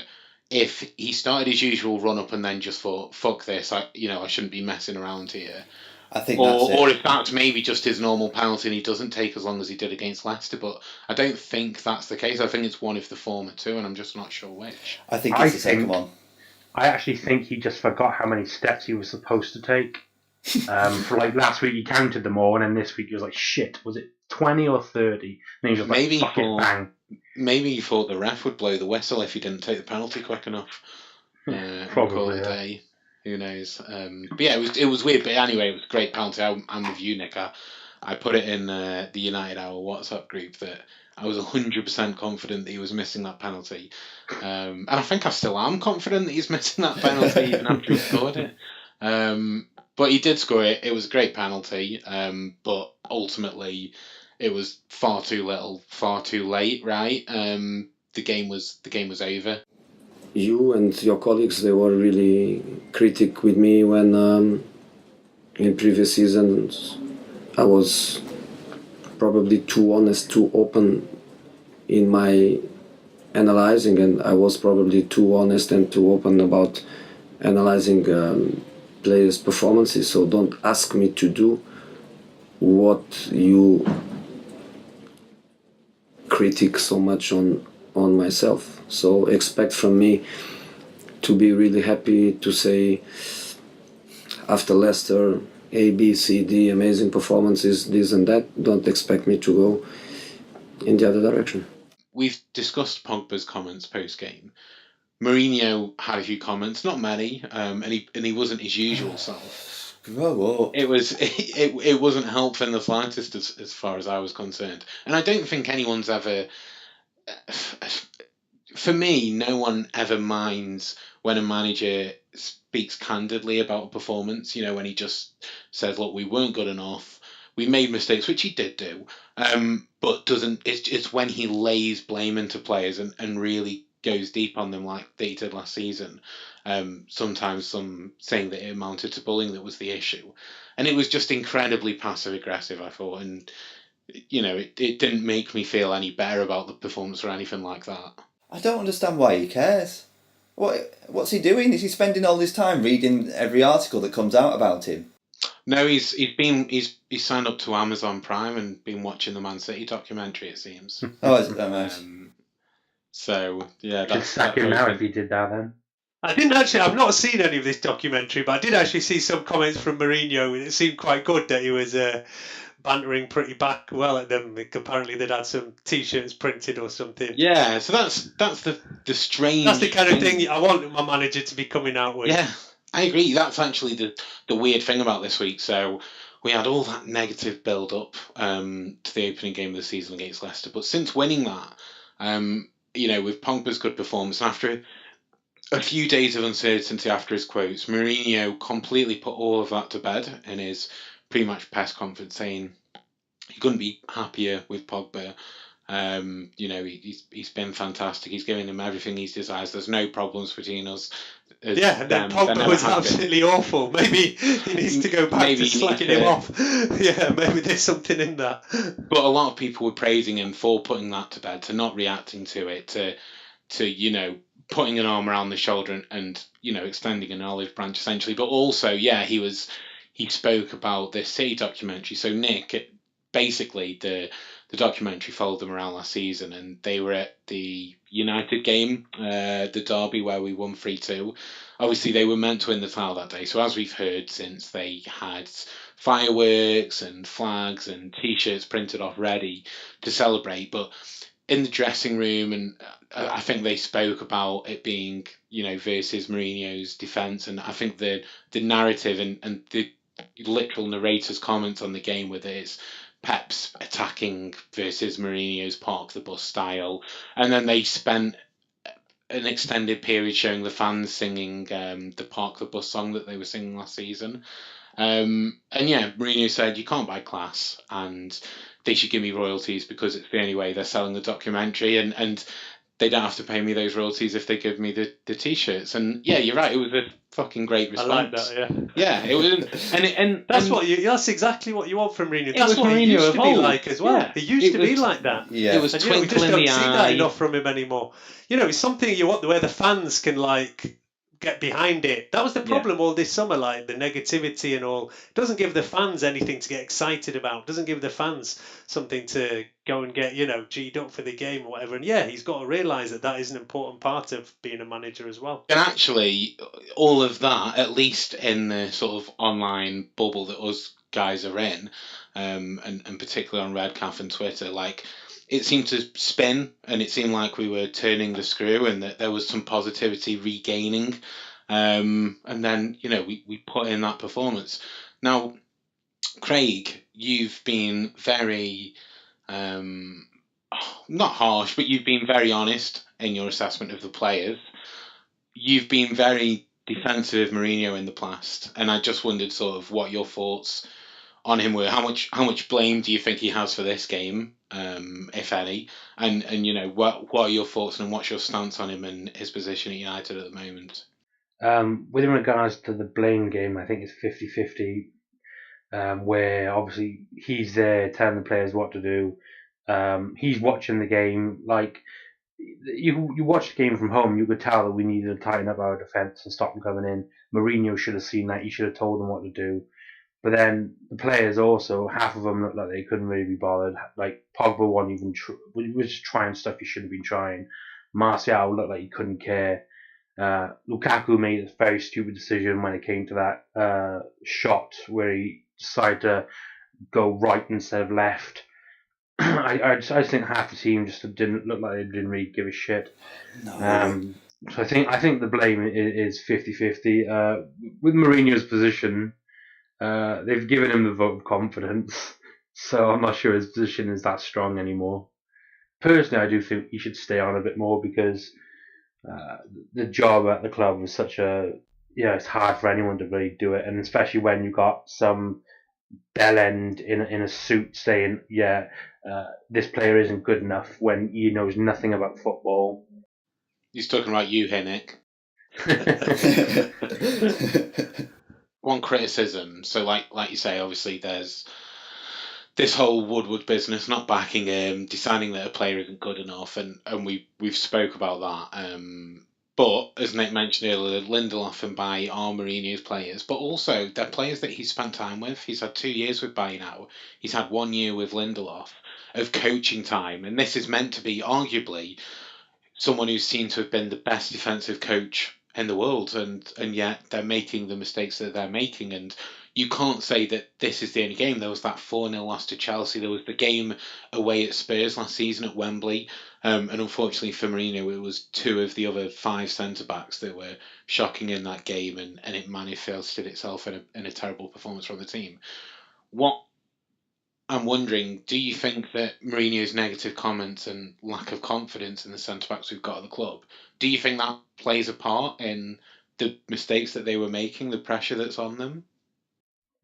if he started his usual run up and then just thought, fuck this, I shouldn't be messing around here.
I think that's it.
Or if that's maybe just his normal penalty and he doesn't take as long as he did against Leicester, but I don't think that's the case. I think it's one of the former two, and I'm just not sure which.
I think it's the second one.
I actually think he just forgot how many steps he was supposed to take. For last week he counted them all, and then this week he was like, shit, was it 20 or 30? And he was like, fuck it, bang.
Maybe he thought the ref would blow the whistle if he didn't take the penalty quick enough.
Probably,
yeah. Day. Who knows? But yeah, it was weird. But anyway, it was a great penalty. I'm with you, Nick. I put it in the United Hour WhatsApp group that I was 100% confident that he was missing that penalty. And I think I still am confident that he's missing that penalty even after he scored it. But he did score it. It was a great penalty. But ultimately, it was far too little, far too late. Right? The game was over.
You and your colleagues, they were really critic with me when in previous seasons I was probably too honest, too open in my analyzing, and I was probably too honest and too open about analyzing players' performances. So don't ask me to do what you critic so much on myself. So expect from me to be really happy to say after Leicester, A, B, C, D, amazing performances, this and that. Don't expect me to go in the other direction.
We've discussed Pogba's comments post game. Mourinho had a few comments, not many, and he wasn't his usual self.
Grow up.
It wasn't helpful in the slightest as far as I was concerned, and I don't think anyone's ever. For me, no one ever minds when a manager speaks candidly about a performance. When he just says, "Look, we weren't good enough. We made mistakes," which he did do. But doesn't. It's when he lays blame into players and really goes deep on them like they did last season. Sometimes some saying that it amounted to bullying that was the issue, and it was just incredibly passive aggressive. I thought, and it didn't make me feel any better about the performance or anything like that.
I don't understand why he cares. What's he doing? Is he spending all his time reading every article that comes out about him?
No, he's signed up to Amazon Prime and been watching the Man City documentary. It seems.
Oh, is it nice?
So yeah,
Should sack him now if he did that then.
I've not seen any of this documentary, but I did actually see some comments from Mourinho. It seemed quite good that he was bantering pretty back well at them. Apparently they'd had some T-shirts printed or something.
Yeah, so that's the strange.
That's the kind of thing I want my manager to be coming out with.
Yeah, I agree. That's actually the weird thing about this week. So we had all that negative build up to the opening game of the season against Leicester, but since winning that, with Pogba's good performance and after a few days of uncertainty after his quotes, Mourinho completely put all of that to bed in his pre-match press conference, saying he couldn't be happier with Pogba. He's been fantastic. He's giving him everything he desires. There's no problems between us.
And then Pogba was absolutely awful. Maybe he needs to go back to slacking him off. Yeah, maybe there's something in that.
But a lot of people were praising him for putting that to bed, to not reacting to it, to putting an arm around the shoulder and extending an olive branch essentially. But also, he spoke about this City documentary. So Nick, basically the documentary followed them around last season, and they were at the United game, the derby where we won 3-2. Obviously, they were meant to win the title that day. So as we've heard since, they had fireworks and flags and T-shirts printed off ready to celebrate. But in the dressing room, and I think they spoke about it being, versus Mourinho's defence, and I think the narrative and the literal narrator's comments on the game with it is Pep's attacking versus Mourinho's park the bus style, and then they spent an extended period showing the fans singing the park the bus song that they were singing last season. Mourinho said you can't buy class and they should give me royalties because it's the only way they're selling the documentary, and they don't have to pay me those royalties if they give me the T-shirts. And yeah, you're right, it was a fucking great response.
I like that,
yeah. Yeah, it was, and
that's exactly what you want from Mourinho. That's what he used to be like as well. He used to be like that.
Yeah,
it was twinkle
we just
in
don't
the
see
eye.
that enough from him anymore. It's something you want where the fans can get behind it. That was the problem all this summer, the negativity and all. It doesn't give the fans anything to get excited about. It doesn't give the fans something to go and get, G'd up for the game or whatever. And he's got to realise that is an important part of being a manager as well.
And actually, all of that, at least in the sort of online bubble that us guys are in, and particularly on Redcalf and Twitter, it seemed to spin, and it seemed like we were turning the screw, and that there was some positivity regaining. And then we put in that performance. Now, Craig, you've been very not harsh, but you've been very honest in your assessment of the players. You've been very defensive of Mourinho in the past, and I just wondered sort of what your thoughts on him were. How much blame do you think he has for this game, if any? And what are your thoughts and what's your stance on him and his position at United at the moment?
With regards to the blame game, I think it's 50-50, where obviously he's there telling the players what to do. He's watching the game. You watch the game from home, you could tell that we needed to tighten up our defence and stop them coming in. Mourinho should have seen that. He should have told them what to do. But then the players also, half of them looked like they couldn't really be bothered. Like Pogba wasn't even was just trying stuff he shouldn't have been trying. Martial looked like he couldn't care. Lukaku made a very stupid decision when it came to that shot where he decided to go right instead of left. I just think half the team just didn't look like they didn't really give a shit.
No.
So I think the blame is 50-50. With Mourinho's position, they've given him the vote of confidence, so I'm not sure his position is that strong anymore. Personally, I do think he should stay on a bit more because the job at the club was such it's hard for anyone to really do it, and especially when you got some bell end in a suit saying, this player isn't good enough when he knows nothing about football.
He's talking about you here, Nick. One criticism, so like you say, obviously there's this whole Woodward business, not backing him, deciding that a player isn't good enough, and we've spoke about that. But as Nick mentioned earlier, Lindelof and Bailly are Mourinho's players, but also they're players that he's spent time with. He's had 2 years with Bailly now. He's had 1 year with Lindelof of coaching time, and this is meant to be arguably someone who's seen to have been the best defensive coach in the world, and yet they're making the mistakes that they're making. And you can't say that this is the only game. There was that 4-0 loss to Chelsea. There was the game away at Spurs last season at Wembley. And unfortunately for Mourinho, it was 2 of the other 5 centre-backs that were shocking in that game, and it manifested itself in a terrible performance from the team. What I'm wondering, do you think that Mourinho's negative comments and lack of confidence in the centre-backs we've got at the club, do you think that plays a part in the mistakes that they were making, the pressure that's on them?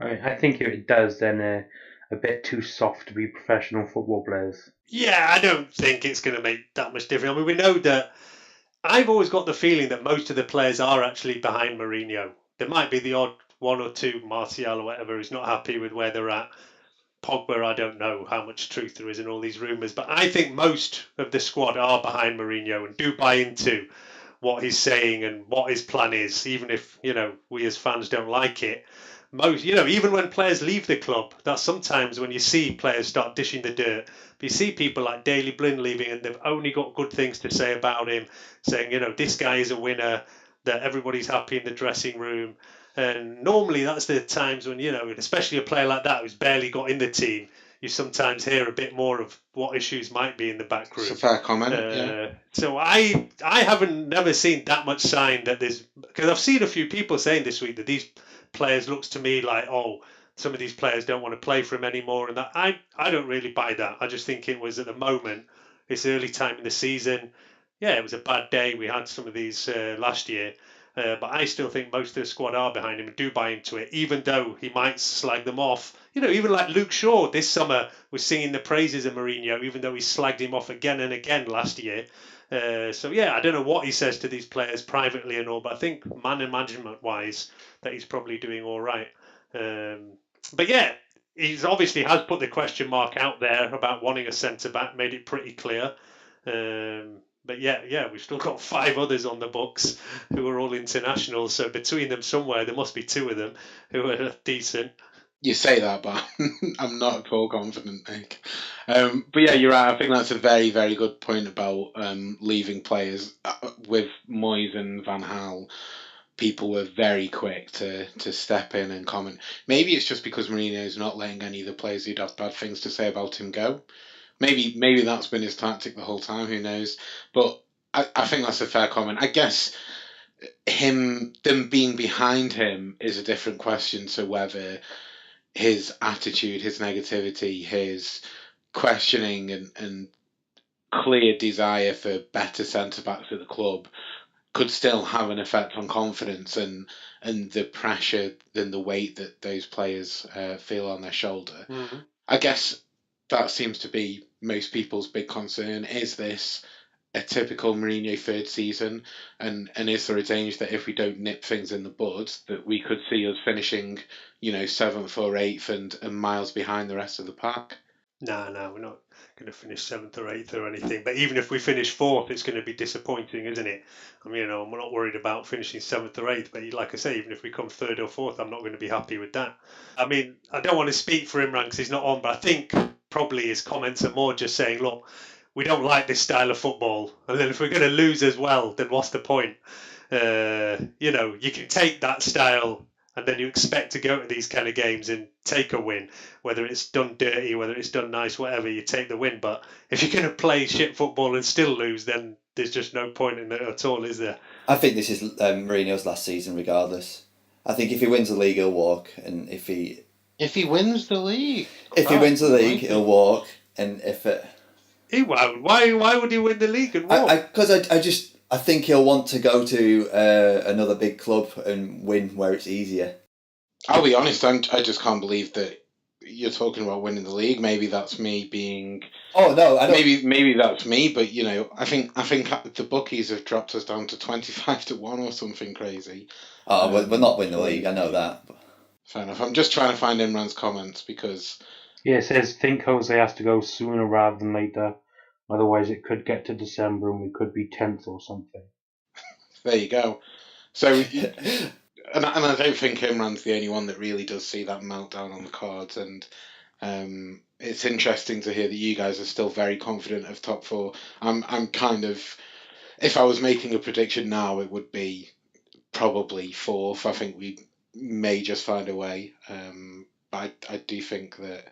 I think if it does, then they're a bit too soft to be professional football players.
Yeah, I don't think it's going to make that much difference. I mean, we know that I've always got the feeling that most of the players are actually behind Mourinho. There might be the odd 1 or 2, Martial or whatever, who's not happy with where they're at. Pogba, I don't know how much truth there is in all these rumours, but I think most of the squad are behind Mourinho and do buy into what he's saying and what his plan is, even if, we as fans don't like it. Most, even when players leave the club, that's sometimes when you see players start dishing the dirt. But you see people like Daley Blind leaving and they've only got good things to say about him, saying, this guy is a winner, that everybody's happy in the dressing room. And normally that's the times when, especially a player like that who's barely got in the team, you sometimes hear a bit more of what issues might be in the back room.
It's a fair comment, yeah.
So I haven't never seen that much sign that there's, because I've seen a few people saying this week that these players looks to me like, some of these players don't want to play for him anymore, and that I don't really buy that. I just think it was at the moment, it's early time in the season. Yeah, it was a bad day. We had some of these last year. But I still think most of the squad are behind him and do buy into it, even though he might slag them off. Even like Luke Shaw this summer was singing the praises of Mourinho, even though he slagged him off again and again last year. I don't know what he says to these players privately and all, but I think man and management-wise that he's probably doing all right. But yeah, he's obviously has put the question mark out there about wanting a centre-back, made it pretty clear. But yeah, we've still got 5 others on the books who are all internationals. So between them somewhere, there must be 2 of them who are decent.
You say that, but I'm not at all confident, Nick. But yeah, you're right. I think that's a very, very good point about leaving players. With Moyes and Van Gaal, people were very quick to step in and comment. Maybe it's just because Mourinho's not letting any of the players who'd have bad things to say about him go. Maybe that's been his tactic the whole time. Who knows? But I think that's a fair comment. I guess them being behind him is a different question to whether his attitude, his negativity, his questioning and clear desire for better centre backs at the club could still have an effect on confidence and the pressure and the weight that those players feel on their shoulder.
Mm-hmm.
I guess that seems to be most people's big concern. Is this a typical Mourinho 3rd season? And is there a danger that if we don't nip things in the bud, that we could see us finishing, 7th or 8th and miles behind the rest of the pack?
No, we're not going to finish 7th or 8th or anything. But even if we finish 4th, it's going to be disappointing, isn't it? I mean, I'm not worried about finishing 7th or 8th. But like I say, even if we come 3rd or 4th, I'm not going to be happy with that. I mean, I don't want to speak for Imran because he's not on, but I think probably his comments are more just saying, look, we don't like this style of football. And then if we're going to lose as well, then what's the point? You can take that style and then you expect to go to these kind of games and take a win, whether it's done dirty, whether it's done nice, whatever, you take the win. But if you're going to play shit football and still lose, then there's just no point in it at all, is there?
I think this is Mourinho's last season regardless. I think if he wins the league, he'll walk, and if he
wins the league,
he'll walk, and if it...
He won't. Why would he win the league and walk?
I think he'll want to go to another big club and win where it's easier.
I'll be honest, I just can't believe that you're talking about winning the league. Maybe that's me being...
Oh, no, I don't...
Maybe that's me, but, I think the bookies have dropped us down to 25-1 or something crazy.
Oh, we're not winning the league, I know that.
Fair enough. I'm just trying to find Imran's comments because...
Yeah, it says, think Jose has to go sooner rather than later. Otherwise, it could get to December and we could be 10th or something.
There you go. So, and I don't think Imran's the only one that really does see that meltdown on the cards. And it's interesting to hear that you guys are still very confident of top 4. I'm kind of, if I was making a prediction now, it would be probably 4th. I think we may just find a way. But I do think that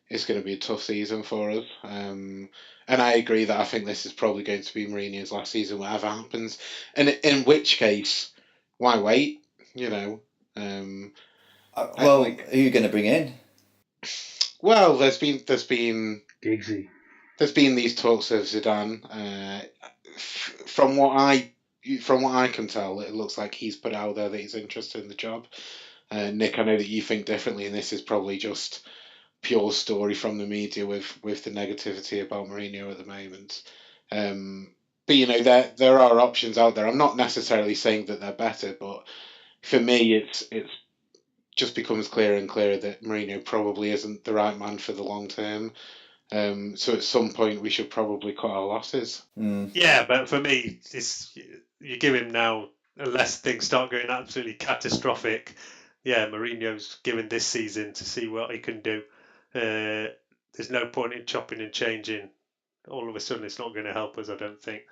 it's going to be a tough season for us. And I agree that I think this is probably going to be Mourinho's last season, whatever happens. And in which case, why wait?
Who are you going to bring in?
Well, there's been
Giggsy.
There's been these talks of Zidane. From what I can tell, it looks like he's put out there that he's interested in the job. Nick, I know that you think differently, and this is probably just pure story from the media with the negativity about Mourinho at the moment. But there are options out there. I'm not necessarily saying that they're better, but for me, it's just becomes clearer and clearer that Mourinho probably isn't the right man for the long term. So at some point, we should probably cut our losses.
Yeah, but for me, you give him now, unless things start going absolutely catastrophic. Yeah, Mourinho's given this season to see what he can do. There's no point in chopping and changing. All of a sudden, it's not going to help us, I don't think.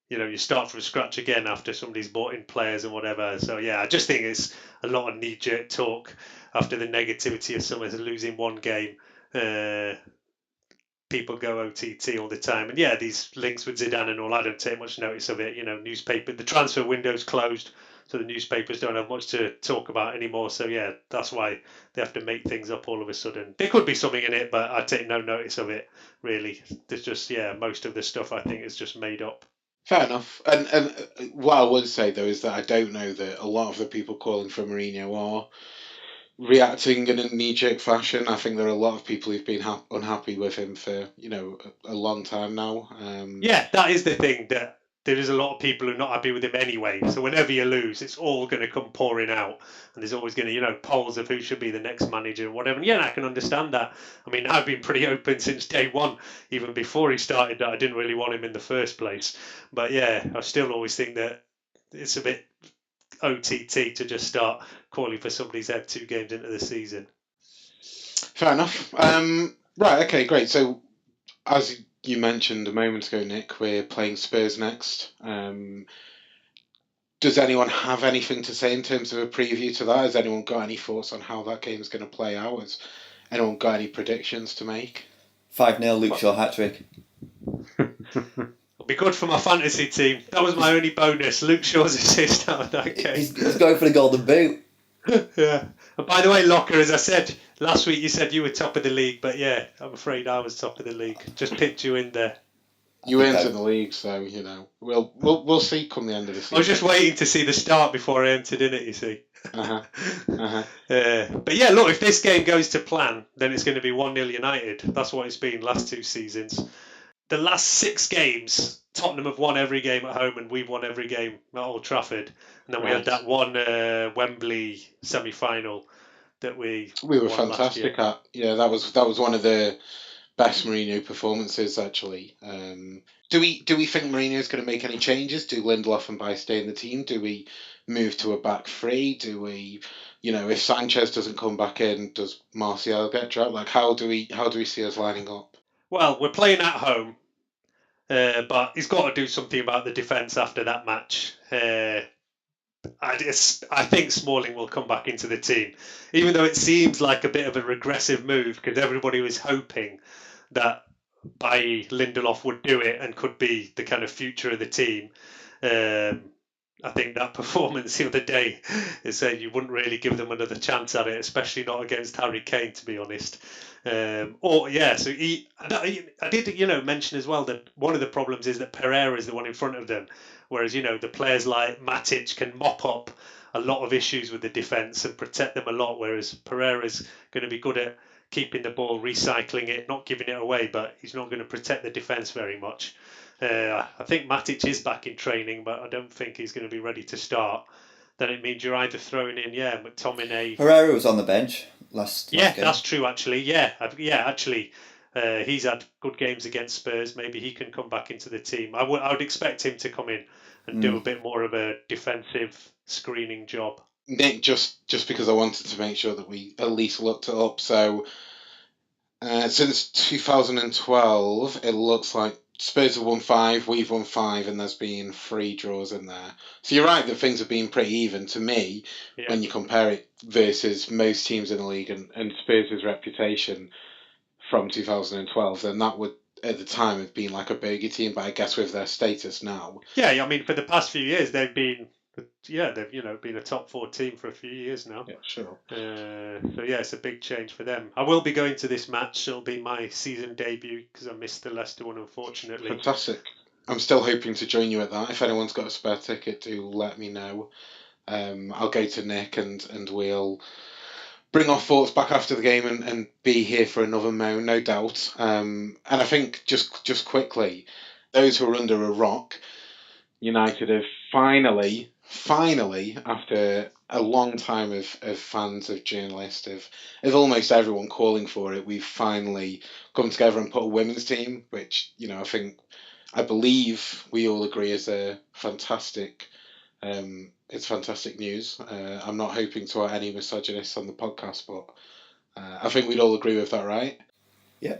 You start from scratch again after somebody's bought in players and whatever. So, yeah, I just think it's a lot of knee-jerk talk after the negativity of someone losing one game. People go OTT all the time. And, yeah, these links with Zidane and all, I don't take much notice of it. The transfer window's closed, so the newspapers don't have much to talk about anymore. So, yeah, that's why they have to make things up all of a sudden. There could be something in it, but I take no notice of it, really. There's just, most of the stuff I think is just made up.
Fair enough. And what I would say, though, is that I don't know that a lot of the people calling for Mourinho are reacting in a knee-jerk fashion. I think there are a lot of people who've been unhappy with him for, a long time now.
Yeah, that is the thing, that there is a lot of people who are not happy with him anyway. So whenever you lose, it's all going to come pouring out. And there's always going to, polls of who should be the next manager and whatever. And yeah, I can understand that. I mean, I've been pretty open since day one, even before he started, that I didn't really want him in the first place. But yeah, I still always think that it's a bit OTT to just start calling for somebody's head 2 games into the season.
Fair enough. Right, okay, great. So, as you mentioned a moment ago, Nick, we're playing Spurs next. Does anyone have anything to say in terms of a preview to that? Has anyone got any thoughts on how that game is going to play out? Has anyone got any predictions to make?
5-0 Luke Shaw hat-trick.
It'll be good for my fantasy team. That was my only bonus. Luke Shaw's assist out of that game.
He's going for the golden boot.
Yeah. And by the way, Locker, as I said last week, you said you were top of the league, but yeah, I'm afraid I was top of the league. Just picked you in there.
You entered the league, so we'll see come the end of the season.
I was just waiting to see the start before I entered in it. You see. But yeah, look, if this game goes to plan, then it's going to be 1-0 United. That's what it's been last 2 seasons. The last 6 games, Tottenham have won every game at home and we've won every game at Old Trafford. And then we had that one Wembley semi-final that we
were
won last year.
fantastic at. Yeah, that was one of the best Mourinho performances actually. Do we think Mourinho is going to make any changes? Do Lindelof and Baye stay in the team? Do we move to a back three? Do we, if Sanchez doesn't come back in, does Martial get dropped? Like how do we see us lining up?
Well, we're playing at home, but he's got to do something about the defence after that match. I think Smalling will come back into the team, even though it seems like a bit of a regressive move because everybody was hoping that Lindelof would do it and could be the kind of future of the team. I think that performance the other day is saying you wouldn't really give them another chance at it, especially not against Harry Kane, to be honest. So I did, mention as well that one of the problems is that Pereira is the one in front of them, whereas the players like Matic can mop up a lot of issues with the defence and protect them a lot, whereas Pereira's going to be good at keeping the ball, recycling it, not giving it away, but he's not going to protect the defence very much. I think Matic is back in training, but I don't think he's going to be ready to start. Then it means you're either throwing in, McTominay.
Pereira was on the bench last game.
That's true, actually. He's had good games against Spurs. Maybe he can come back into the team. I would expect him to come in and do a bit more of a defensive screening job.
Nick, just because I wanted to make sure that we at least looked it up. So since 2012, it looks like Spurs have won 5, we've won 5, and there's been 3 draws in there. So you're right that things have been pretty even to me when you compare it versus most teams in the league and Spurs' reputation from 2012. Then that would, at the time, have been like a bogey team, but I guess with their status now.
Yeah, I mean, for the past few years, they've been been a top 4 team for a few years now.
Yeah, sure.
It's a big change for them. I will be going to this match. It'll be my season debut because I missed the Leicester one, unfortunately.
Fantastic. I'm still hoping to join you at that. If anyone's got a spare ticket, do let me know. I'll go to Nick and we'll bring our thoughts back after the game and be here for another moan, no doubt. And I think just quickly, those who are under a rock, United have finally, after a long time of fans, of journalists, of almost everyone calling for it, we've finally come together and put a women's team, which, I believe we all agree is a fantastic, it's fantastic news. I'm not hoping to hurt any misogynists on the podcast, but I think we'd all agree with that, right?
Yeah.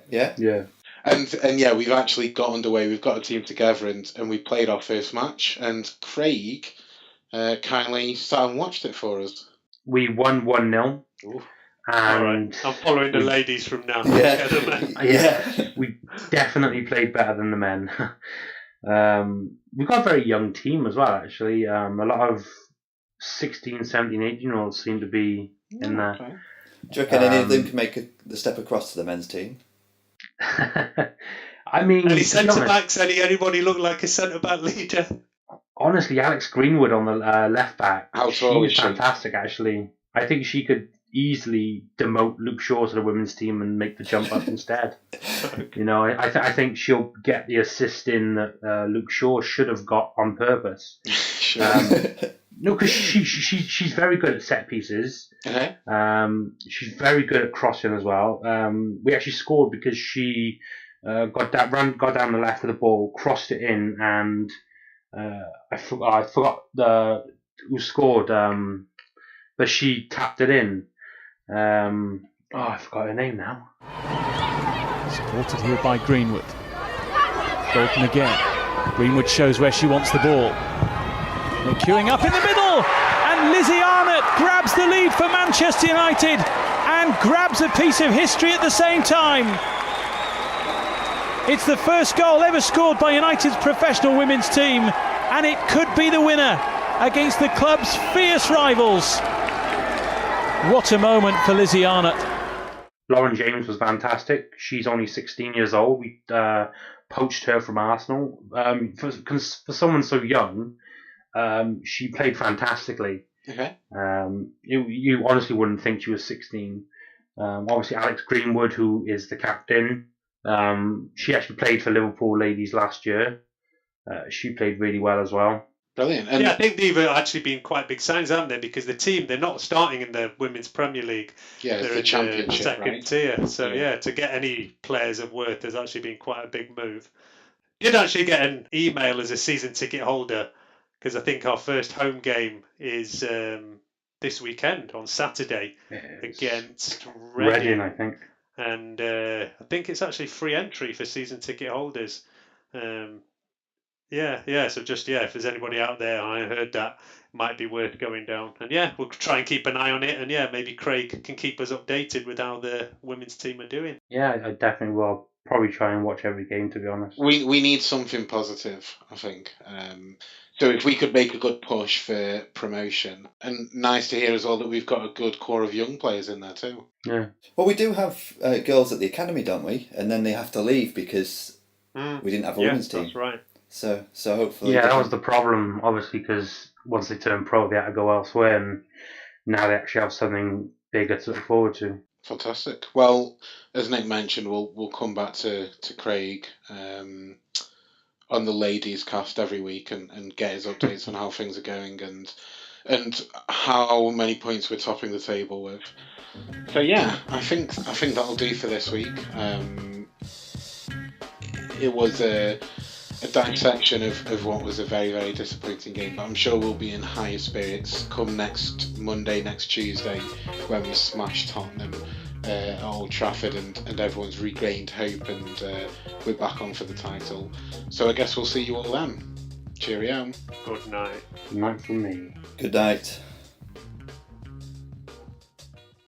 And yeah, we've actually got underway. We've got a team together, and we played our first match. And Craig kindly sat and watched it for us.
We won 1-0. And
I'm following the ladies from now.
We definitely played better than the men. We've got a very young team as well, actually. A lot of 16, 17, 18-year-olds seem to be in there.
Okay. Do you reckon any of them can make the step across to the men's team?
I mean,
any centre backs? Anybody look like a centre back leader?
Honestly, Alex Greenwood on the left back.
How tall is she?
Fantastic, actually. I think she could easily demote Luke Shaw to the women's team and make the jump up instead. I think she'll get the assist in that Luke Shaw should have got on purpose.
Sure.
No, because she's very good at set pieces.
Okay.
She's very good at crossing as well. We actually scored because she got down the left of the ball, crossed it in, and I forgot who scored. But she tapped it in. I forgot her name now.
Supported here by Greenwood. Dalton again. Greenwood shows where she wants the ball. They're queuing up in the middle, and Lizzie Arnott grabs the lead for Manchester United and grabs a piece of history at the same time. It's the first goal ever scored by United's professional women's team, and it could be the winner against the club's fierce rivals. What a moment for Lizzie Arnott.
Lauren James was fantastic. She's only 16 years old. We poached her from Arsenal. For someone so young, she played fantastically.
Okay.
You honestly wouldn't think she was 16. Obviously, Alex Greenwood, who is the captain, she actually played for Liverpool ladies last year. She played really well as well.
Brilliant. And
I think they've actually been quite big signs, haven't they? Because the team, they're not starting in the Women's Premier League.
yeah, it's
They're
the
in
championship,
the second
right?
tier. So,
Yeah.
to get any players of worth has actually been quite a big move. Did actually get an email as a season ticket holder, because I think our first home game is this weekend on Saturday against Reading.
I think.
And I think it's actually free entry for season ticket holders. So just, if there's anybody out there, I heard that might be worth going down. And we'll try and keep an eye on it. And maybe Craig can keep us updated with how the women's team are doing.
Yeah, I definitely will. Probably try and watch every game, to be honest.
We need something positive, I think. So if we could make a good push for promotion, and nice to hear as well that we've got a good core of young players in there too.
Yeah.
Well, we do have girls at the academy, don't we? And then they have to leave because we didn't have a women's team.
That's right.
So hopefully...
Yeah, that was the problem, obviously, because once they turned pro, they had to go elsewhere, and now they actually have something bigger to look forward to.
Fantastic. Well, as Nick mentioned, we'll come back to Craig on the ladies cast every week and get his updates on how things are going and how many points we're topping the table with. So I think that'll do for this week. It was a dissection of what was a very, very disappointing game, but I'm sure we'll be in higher spirits come next Monday, next Tuesday, when we smash Tottenham at Old Trafford and everyone's regained hope and we're back on for the title. So I guess we'll see you all then. Cheerio.
Good night.
Good night from me.
Good night.